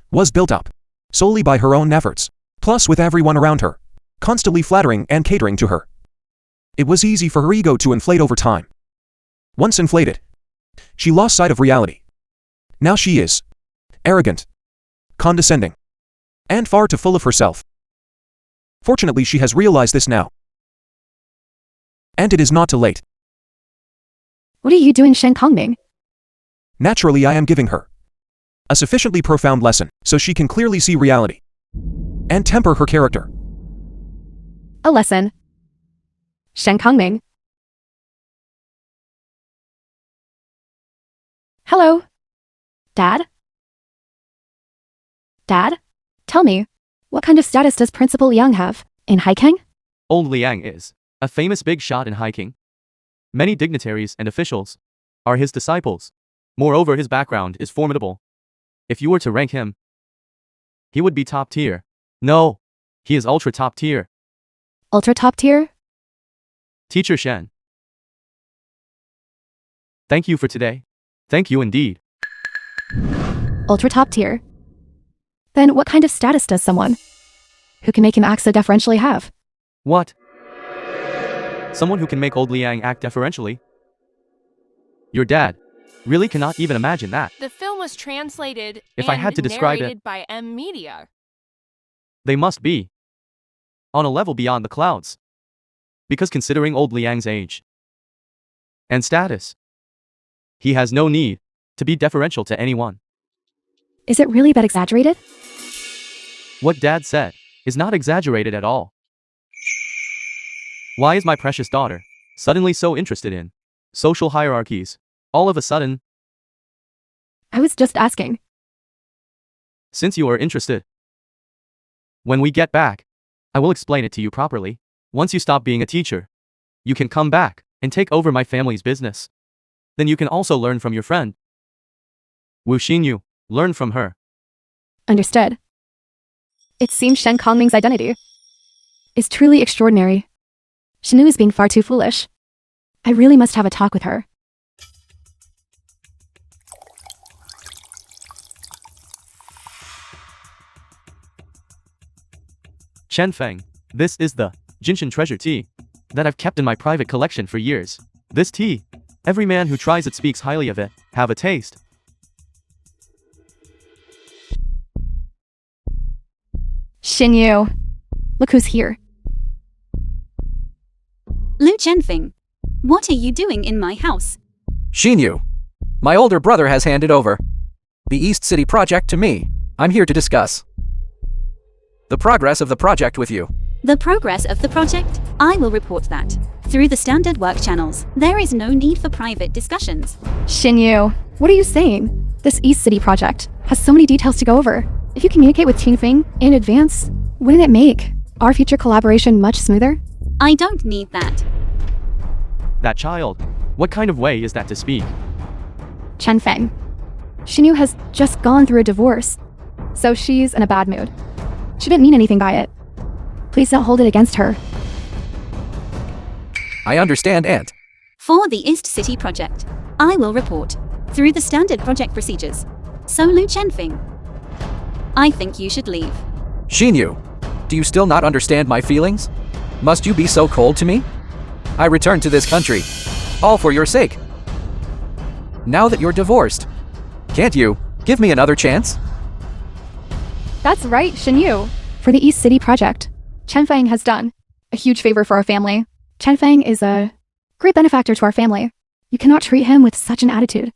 was built up solely by her own efforts, plus with everyone around her constantly flattering and catering to her. It was easy for her ego to inflate over time. Once inflated, she lost sight of reality. Now she is arrogant, condescending, and far too full of herself. Fortunately, she has realized this now. And it is not too late. What are you doing, Shen Kongming? Naturally, I am giving her a sufficiently profound lesson so she can clearly see reality and temper her character. A lesson. Shen Kongming. Hello. Dad? Dad? Tell me, what kind of status does Principal Liang have in hiking? Old Liang is a famous big shot in hiking. Many dignitaries and officials are his disciples. Moreover, his background is formidable. If you were to rank him, he would be top tier. No, he is ultra top tier. Ultra top tier? Teacher Shen. Thank you for today. Thank you indeed. Ultra top tier? Then what kind of status does someone who can make him act so deferentially have? What? Someone who can make old Liang act deferentially? Your dad really cannot even imagine that. The film was translated If I had to describe it- narrated by M Media. They must be on a level beyond the clouds. Because considering old Liang's age and status, he has no need to be deferential to anyone. Is it really that exaggerated? What Dad said is not exaggerated at all. Why is my precious daughter suddenly so interested in social hierarchies? All of a sudden, I was just asking. since you are interested. When we get back, I will explain it to you properly. Once you stop being a teacher, you can come back and take over my family's business. Then you can also learn from your friend Wu Xinyu. Learn from her. Understood. It seems Shen Kongming's identity is truly extraordinary. Shinu is being far too foolish. I really must have a talk with her. Chen Feng, this is the Jinshan treasure tea that I've kept in my private collection for years. This tea, every man who tries it speaks highly of it. Have a taste. Xinyu, look who's here. Lu Chenfeng, what are you doing in my house? Xinyu, my older brother has handed over the East City project to me. I'm here to discuss the progress of the project with you. The progress of the project? I will report that. Through the standard work channels, there is no need for private discussions. Xinyu, what are you saying? This East City project has so many details to go over. If you communicate with Qingfeng in advance, wouldn't it make our future collaboration much smoother? I don't need that. That child. What kind of way is that to speak? Chen Feng. Xinyu has just gone through a divorce, so she's in a bad mood. She didn't mean anything by it. Please don't hold it against her. I understand, Aunt. For the East City project, I will report through the standard project procedures. So Lu Chenfeng, I think you should leave. Xinyu, do you still not understand my feelings? Must you be so cold to me? I returned to this country, all for your sake. Now that you're divorced, can't you give me another chance? That's right, Xinyu. For the East City project, Chen Feng has done a huge favor for our family. Chen Feng is a great benefactor to our family. You cannot treat him with such an attitude.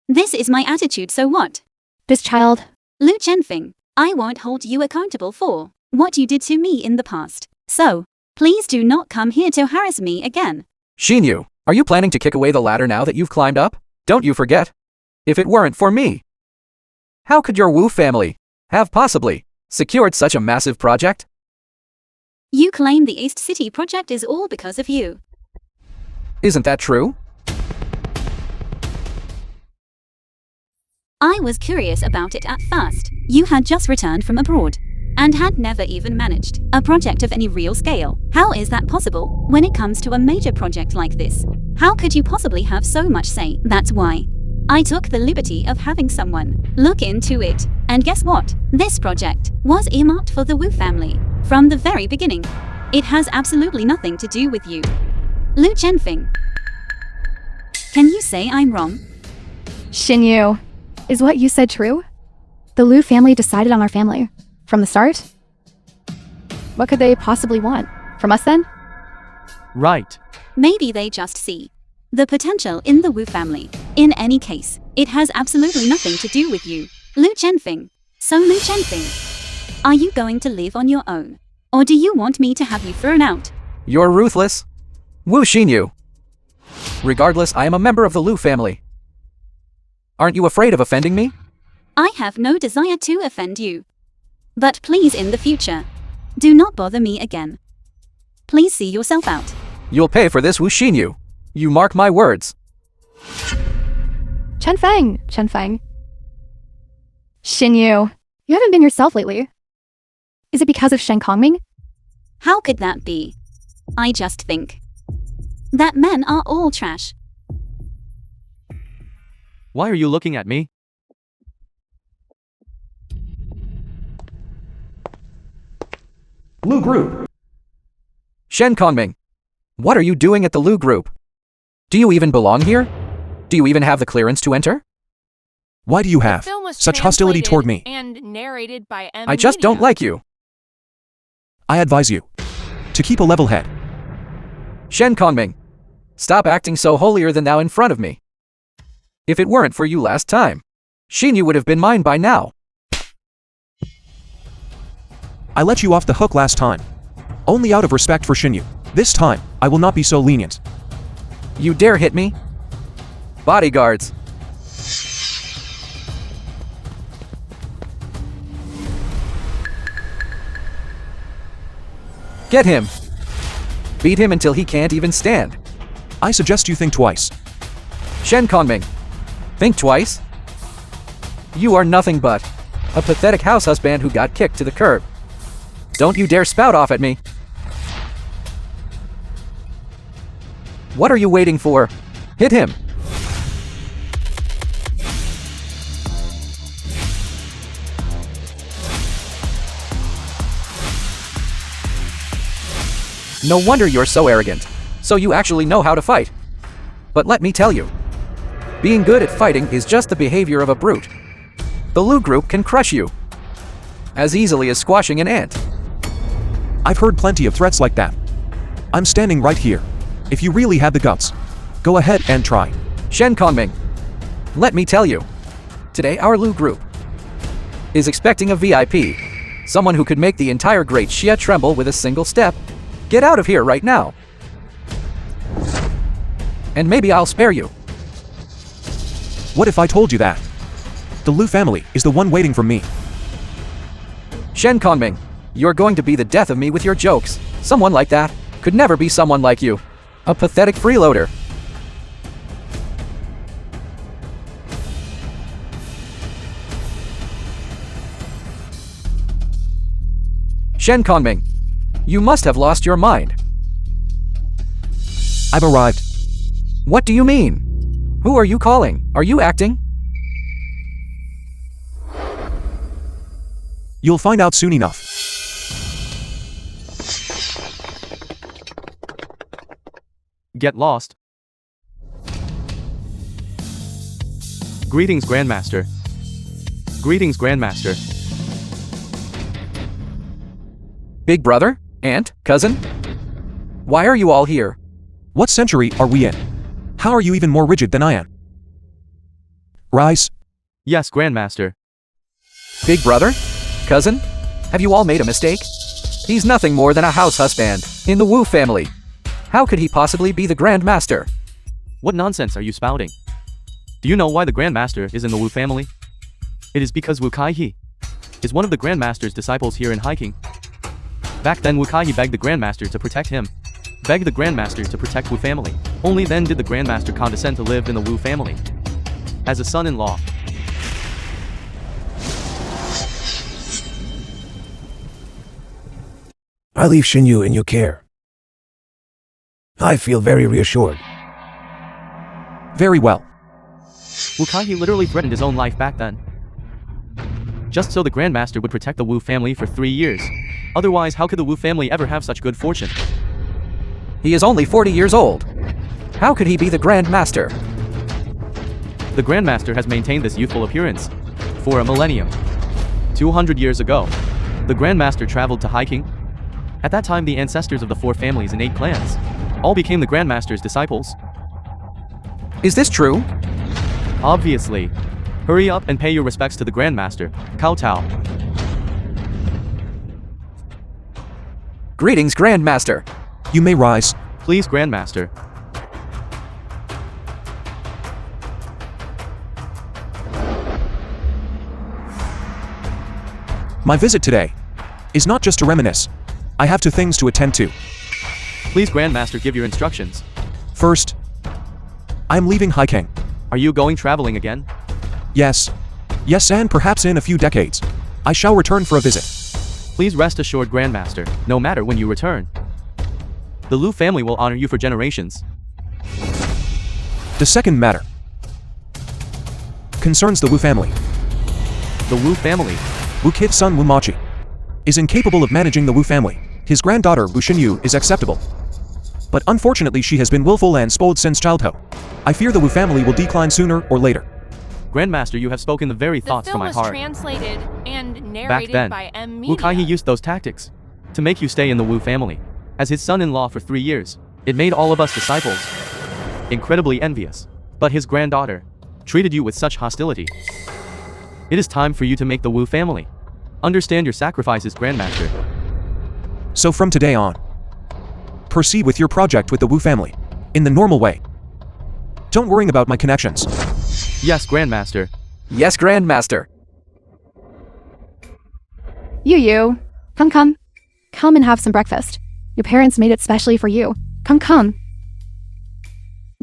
This is my attitude, so what? This child, Lu Chenfeng, I won't hold you accountable for what you did to me in the past. So, please do not come here to harass me again. Xinyu, are you planning to kick away the ladder now that you've climbed up? Don't you forget, if it weren't for me, how could your Wu family have possibly secured such a massive project? You claim the East City project is all because of you. Isn't that true? I was curious about it at first. You had just returned from abroad and had never even managed a project of any real scale. How is that possible when it comes to a major project like this? How could you possibly have so much say? That's why I took the liberty of having someone look into it. And guess what? This project was earmarked for the Wu family from the very beginning. It has absolutely nothing to do with you. Lu Chenfeng, can you say I'm wrong? Xinyu, is what you said true? The Lu family decided on our family from the start? What could they possibly want from us then? Right. Maybe they just see the potential in the Wu family. In any case, it has absolutely nothing to do with you. Lu Chenfeng. So Lu Chenfeng, are you going to live on your own? Or do you want me to have you thrown out? You're ruthless. Wu Xinyu. Regardless, I am a member of the Lu family. Aren't you afraid of offending me? I have no desire to offend you. But please, in the future, do not bother me again. Please see yourself out. You'll pay for this, Wu Xinyu. You mark my words. Chen Feng. Xinyu, you haven't been yourself lately. Is it because of Shen Kongming? How could that be? I just think that men are all trash. Why are you looking at me? Lu Group. Shen Kongming, what are you doing at the Lu Group? Do you even belong here? Do you even have the clearance to enter? Why do you have Film was such hostility toward me? And narrated by M. I just don't like you. I advise you to keep a level head. Shen Kongming, stop acting so holier than thou in front of me. If it weren't for you last time, Xinyu would have been mine by now. I let you off the hook last time, only out of respect for Xinyu. This time, I will not be so lenient. You dare hit me? Bodyguards. Get him. Beat him until he can't even stand. I suggest you think twice. Shen Kongming, think twice? You are nothing but a pathetic house husband who got kicked to the curb. Don't you dare spout off at me. What are you waiting for? Hit him. No wonder you're so arrogant. So you actually know how to fight. But let me tell you, being good at fighting is just the behavior of a brute. The Lu Group can crush you as easily as squashing an ant. I've heard plenty of threats like that. I'm standing right here. If you really had the guts, go ahead and try. Shen Kongming, let me tell you, today our Lu Group is expecting a VIP, someone who could make the entire Great Xia tremble with a single step. Get out of here right now. And maybe I'll spare you. What if I told you that the Lu family is the one waiting for me? Shen Kongming, you're going to be the death of me with your jokes. Someone like that could never be someone like you. A pathetic freeloader. Shen Kongming, you must have lost your mind. I've arrived. What do you mean? Who are you calling? Are you acting? You'll find out soon enough. Get lost. Greetings, Grandmaster. Greetings, Grandmaster. Big brother? Aunt? Cousin? Why are you all here? What century are we in? How are you even more rigid than I am? Rise. Yes, Grandmaster. Big brother? Cousin? Have you all made a mistake? He's nothing more than a house husband in the Wu family. How could he possibly be the Grandmaster? What nonsense are you spouting? Do you know why the Grandmaster is in the Wu family? It is because Wu Kaihe is one of the Grandmaster's disciples here in hiking. Back then Wu Kaihe begged the Grandmaster to protect him. Begged the Grandmaster to protect Wu family. Only then did the Grandmaster condescend to live in the Wu family as a son-in-law. I leave Xinyu in your care. I feel very reassured. Very well. Wu Kaihe literally threatened his own life back then, just so the Grandmaster would protect the Wu family for 3 years. Otherwise, how could the Wu family ever have such good fortune? He is only 40 years old. How could he be the Grandmaster? The Grandmaster has maintained this youthful appearance for a millennium. 200 years ago, the Grandmaster traveled to hiking. At that time, the ancestors of the 4 families and 8 clans all became the Grandmaster's disciples. Is this true? Obviously. Hurry up and pay your respects to the Grandmaster, Kowtow. Greetings, Grandmaster. You may rise. Please, Grandmaster. My visit today is not just to reminisce. I have 2 things to attend to. Please, Grandmaster, give your instructions. First, I am leaving hiking. Are you going traveling again? Yes. Yes, and perhaps in a few decades, I shall return for a visit. Please rest assured, Grandmaster, no matter when you return, The Lu family will honor you for generations. The second matter concerns the Wu family. The Wu family. Wu Kid's son Wu Machi is incapable of managing the Wu family. His granddaughter Wu Xinyu is acceptable, but unfortunately she has been willful and spoiled since childhood. I fear the Wu family will decline sooner or later. Grandmaster, you have spoken the very The thoughts film from my was heart. translated and Back narrated then, by M. Wu Kaihe Media. used those tactics to make you stay in the Wu family as his son-in-law for 3 years. It made all of us disciples incredibly envious. But his granddaughter treated you with such hostility. It is time for you to make the Wu family understand your sacrifices, Grandmaster. So from today on, proceed with your project with the Wu family in the normal way. Don't worry about my connections. Yes, Grandmaster. Yes, Grandmaster. You. Come. Come and have some breakfast. Your parents made it specially for you. Come.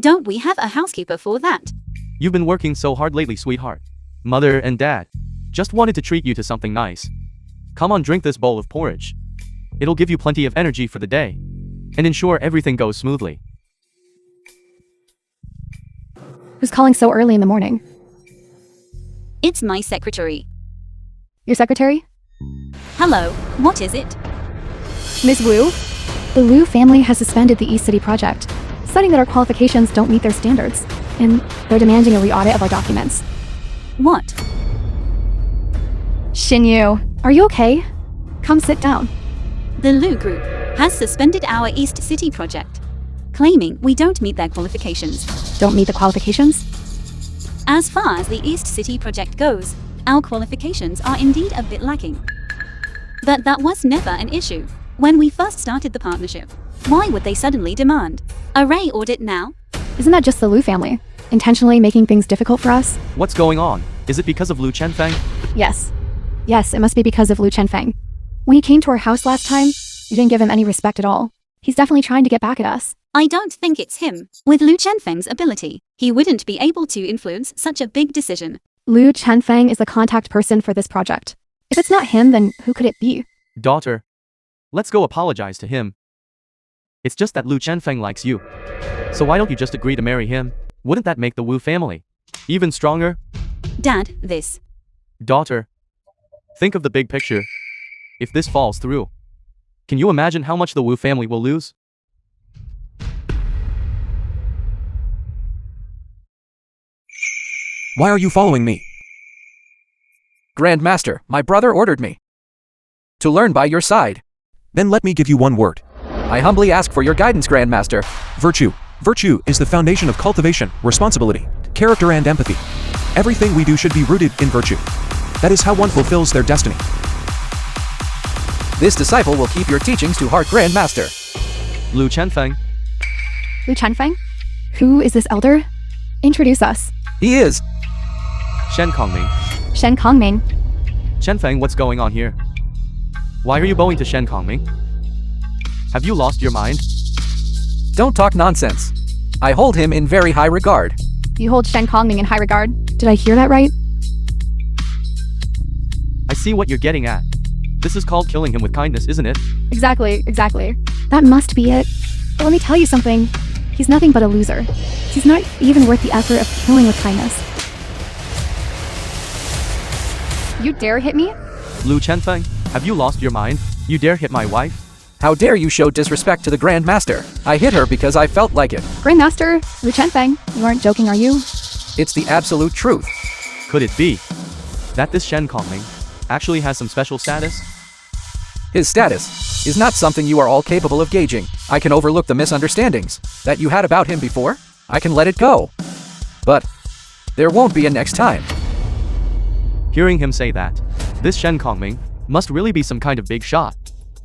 Don't we have a housekeeper for that? You've been working so hard lately, sweetheart. Mother and Dad just wanted to treat you to something nice. Come on, drink this bowl of porridge. It'll give you plenty of energy for the day and ensure everything goes smoothly. Who's calling so early in the morning? It's my secretary. Your secretary? Hello, what is it? Ms. Wu? The Wu family has suspended the East City project, citing that our qualifications don't meet their standards, and they're demanding a re-audit of our documents. What? Xinyu, are you okay? Come sit down. The Lu Group has suspended our East City project, claiming we don't meet their qualifications. Don't meet the qualifications? As far as the East City project goes, our qualifications are indeed a bit lacking. But that was never an issue when we first started the partnership. Why would they suddenly demand a re-audit now? Isn't that just the Lu family, intentionally making things difficult for us? What's going on? Is it because of Lu Chenfeng? Yes, it must be because of Lu Chenfeng. When he came to our house last time, you didn't give him any respect at all. He's definitely trying to get back at us. I don't think it's him. With Lu Chenfeng's ability, he wouldn't be able to influence such a big decision. Lu Chenfeng is the contact person for this project. If it's not him, then who could it be? Daughter, let's go apologize to him. It's just that Lu Chenfeng likes you. So why don't you just agree to marry him? Wouldn't that make the Wu family even stronger? Dad, this. Daughter, think of the big picture. If this falls through, can you imagine how much the Wu family will lose? Why are you following me? Grandmaster, my brother ordered me to learn by your side. Then let me give you one word. I humbly ask for your guidance, Grandmaster. Virtue. Virtue is the foundation of cultivation, responsibility, character and empathy. Everything we do should be rooted in virtue. That is how one fulfills their destiny. This disciple will keep your teachings to heart, Grandmaster. Lu Chenfeng, Lu Chenfeng? Who is this elder? Introduce us. He is. Shen Kongming. Shen Kongming. Chenfeng, what's going on here? Why are you bowing to Shen Kongming? Have you lost your mind? Don't talk nonsense. I hold him in very high regard. You hold Shen Kongming in high regard. Did I hear that right? I see what you're getting at. This is called killing him with kindness, isn't it? Exactly. That must be it. But let me tell you something. He's nothing but a loser. He's not even worth the effort of killing with kindness. You dare hit me? Lu Chenfeng, have you lost your mind? You dare hit my wife? How dare you show disrespect to the Grandmaster? I hit her because I felt like it. Grandmaster, Lu Chenfeng, you aren't joking, are you? It's the absolute truth. Could it be that this Shen Kongming actually has some special status? His status is not something you are all capable of gauging. I can overlook the misunderstandings that you had about him before. I can let it go. But there won't be a next time. Hearing him say that, this Shen Kongming must really be some kind of big shot.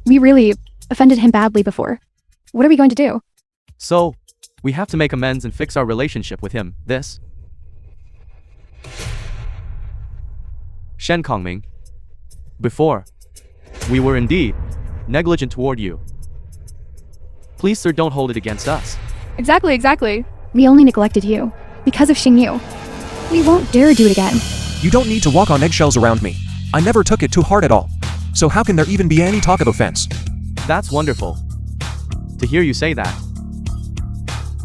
We really offended him badly before. What are we going to do? So, we have to make amends and fix our relationship with him. This Shen Kongming. Before, we were indeed negligent toward you. Please, sir, don't hold it against us. Exactly. We only neglected you because of Xingyu. We won't dare do it again. You don't need to walk on eggshells around me. I never took it too hard at all. So how can there even be any talk of offense? That's wonderful. to hear you say that.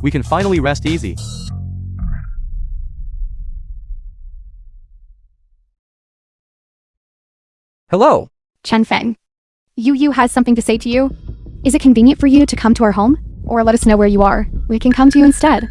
We can finally rest easy. Hello. Chen Feng. Yu has something to say to you. Is it convenient for you to come to our home? Or let us know where you are. We can come to you instead.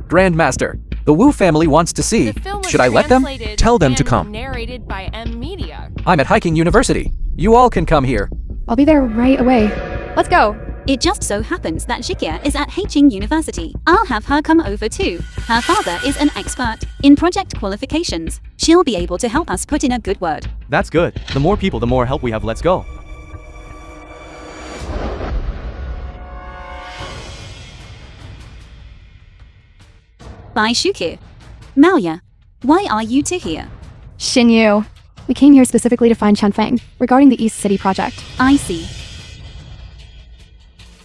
Grandmaster, the Wu family wants to see. The film was Should I let them? translated Tell them to and come. Narrated by M Media. I'm at Hiking University. You all can come here. I'll be there right away. Let's go. It just so happens that Jikia is at Haching University. I'll have her come over too. Her father is an expert in project qualifications. She'll be able to help us put in a good word. That's good. The more people, the more help we have. Let's go. Bye Shukir. Maoya, why are you two here? Xinyu. We came here specifically to find Chen Feng regarding the East City project. I see.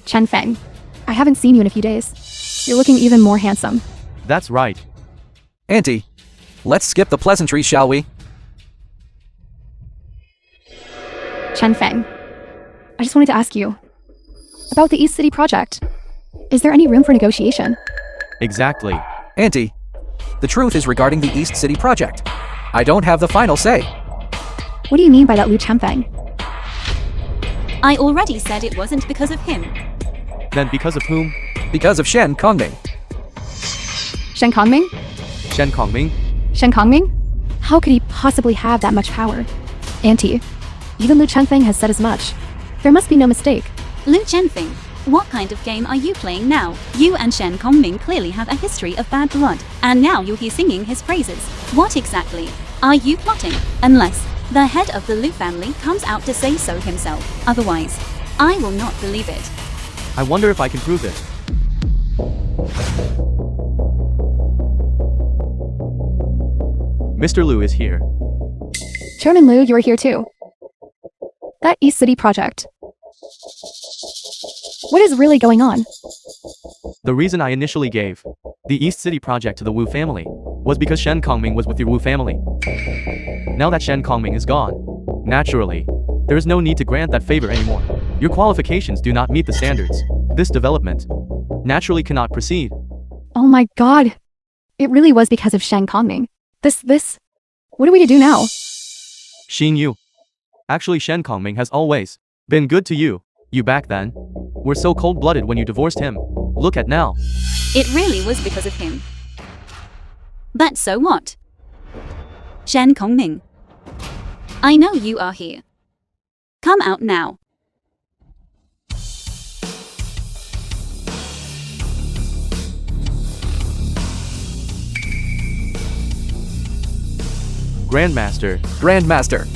Chen Feng, I haven't seen you in a few days. You're looking even more handsome. That's right. Auntie, let's skip the pleasantries, shall we? Chen Feng, I just wanted to ask you about the East City project. Is there any room for negotiation? Exactly. Auntie, the truth is regarding the East City project. I don't have the final say. What do you mean by that, Lu Chen Feng? I already said it wasn't because of him. Then because of whom? Because of Shen Kongming. Shen Kongming? Shen Kongming? Shen Kongming? How could he possibly have that much power? Auntie, even Lu Chen Feng has said as much. There must be no mistake. Lu Chenfeng, what kind of game are you playing now? You and Shen Kongming clearly have a history of bad blood, and now you're here singing his praises. What exactly are you plotting? Unless the head of the Lu family comes out to say so himself. Otherwise, I will not believe it. I wonder if I can prove it. Mr. Lu is here. Chairman Lu, you're here too. That East City project. What is really going on? The reason I initially gave the East City project to the Wu family was because Shen Kongming was with your Wu family. Now that Shen Kongming is gone, naturally, there is no need to grant that favor anymore. Your qualifications do not meet the standards. This development naturally cannot proceed. Oh my god. It really was because of Shen Kongming. This. What are we to do now? Xin Yu. Actually, Shen Kongming has always been good to you. You back then were so cold-blooded when you divorced him. Look at now. It really was because of him. But so what? Shen Kongming, I know you are here. Come out now. Grandmaster. Grandmaster,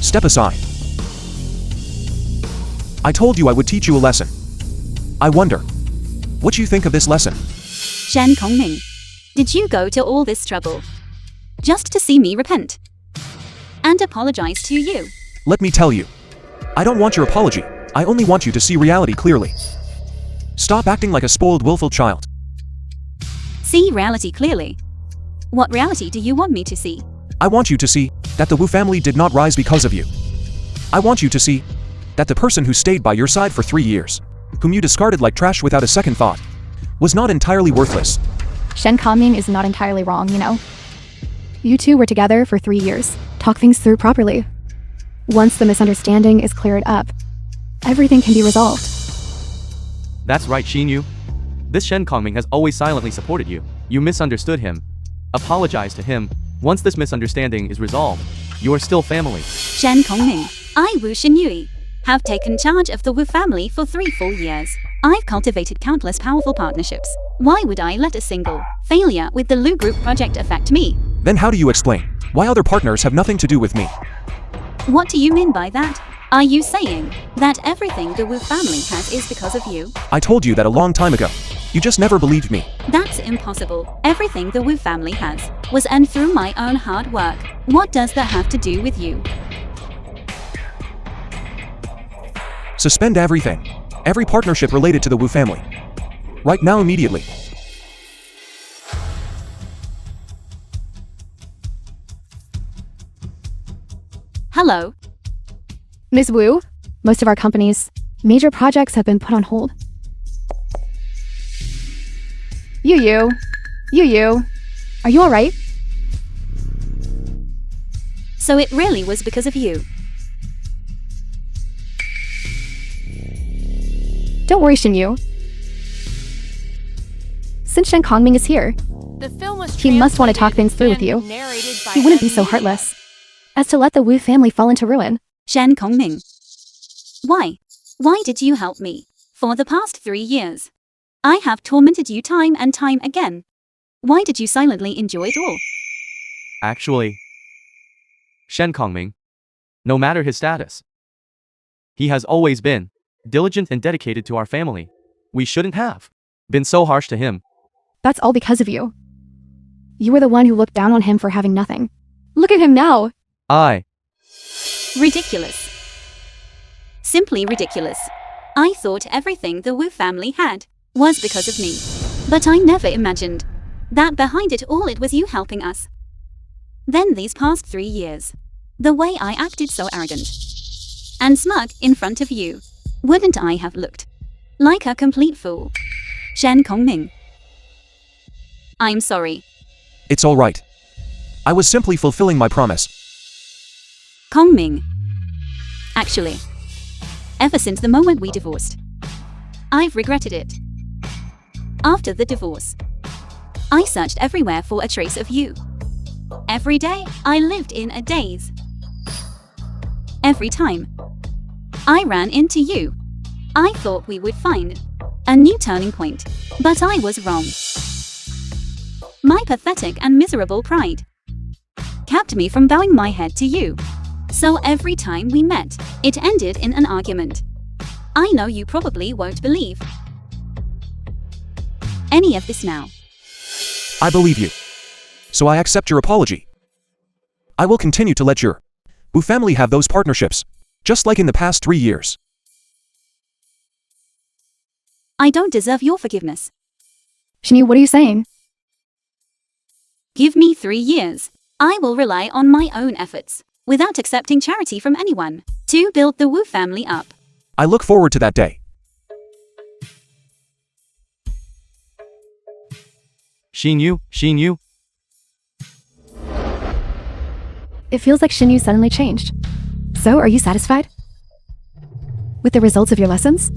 Step aside. I told you I would teach you a lesson. I wonder, what you think of this lesson? Shen Kongming, did you go to all this trouble just to see me repent and apologize to you? Let me tell you. I don't want your apology. I only want you to see reality clearly. Stop acting like a spoiled, willful child. See reality clearly. What reality do you want me to see? I want you to see that the Wu family did not rise because of you. I want you to see that the person who stayed by your side for 3 years, whom you discarded like trash without a second thought, was not entirely worthless. Shen Kongming is not entirely wrong, you know. You two were together for 3 years. Talk things through properly. Once the misunderstanding is cleared up, everything can be resolved. That's right, Xin Yu. This Shen Kongming has always silently supported you. You misunderstood him. Apologize to him. Once this misunderstanding is resolved, you are still family. Shen Kongming, I Wu Xinyui, have taken charge of the Wu family for 3 full years. I've cultivated countless powerful partnerships. Why would I let a single failure with the Lu Group project affect me? Then how do you explain why other partners have nothing to do with me? What do you mean by that? Are you saying that everything the Wu family has is because of you? I told you that a long time ago. You just never believed me. That's impossible. Everything the Wu family has was earned through my own hard work. What does that have to do with you? Suspend everything. Every partnership related to the Wu family. Right now, immediately. Hello? Ms. Wu, most of our company's major projects have been put on hold. Yu, are you alright? So it really was because of you. Don't worry, Xinyu. Since Shen Kongming is here, The film was he must want to talk things through with translated you. and narrated by He wouldn't be M. so heartless as to let the Wu family fall into ruin. Shen Kongming. Why? Why did you help me? For the past 3 years. I have tormented you time and time again. Why did you silently enjoy it all? Actually, Shen Kongming, no matter his status, he has always been diligent and dedicated to our family. We shouldn't have been so harsh to him. That's all because of you. You were the one who looked down on him for having nothing. Look at him now. Ridiculous. Simply ridiculous. I thought everything the Wu family had was because of me. But I never imagined that behind it all it was you helping us. Then these past 3 years, the way I acted so arrogant and smug in front of you, wouldn't I have looked like a complete fool? Shen Kongming. I'm sorry. It's all right. I was simply fulfilling my promise. Kongming. Actually, ever since the moment we divorced, I've regretted it. After the divorce, I searched everywhere for a trace of you. Every day, I lived in a daze. Every time I ran into you, I thought we would find a new turning point, but I was wrong. My pathetic and miserable pride kept me from bowing my head to you. So every time we met, it ended in an argument. I know you probably won't believe any of this now. I believe you. So I accept your apology. I will continue to let your Wu family have those partnerships, just like in the past 3 years. I don't deserve your forgiveness. Xinyu, what are you saying? Give me 3 years. I will rely on my own efforts, without accepting charity from anyone, to build the Wu family up. I look forward to that day. Xinyu. It feels like Xinyu suddenly changed. So, are you satisfied with the results of your lessons?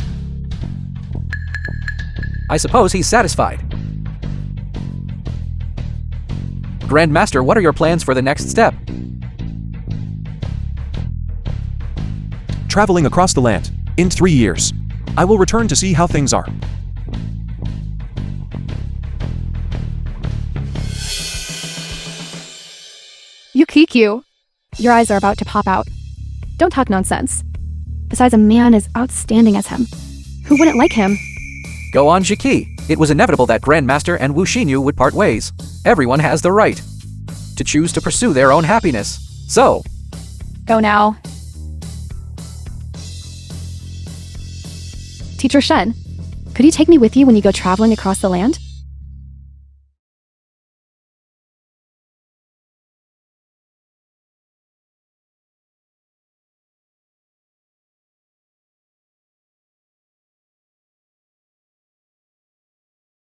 I suppose he's satisfied. Grandmaster, what are your plans for the next step? Traveling across the land. In 3 years. I will return to see how things are. Yukiku, your eyes are about to pop out. Don't talk nonsense. Besides, a man as outstanding as him. Who wouldn't like him? Go on, Jiki. It was inevitable that Grandmaster and Wu Xinyu would part ways. Everyone has the right to choose to pursue their own happiness. So, Go now. Teacher Shen, could you take me with you when you go traveling across the land?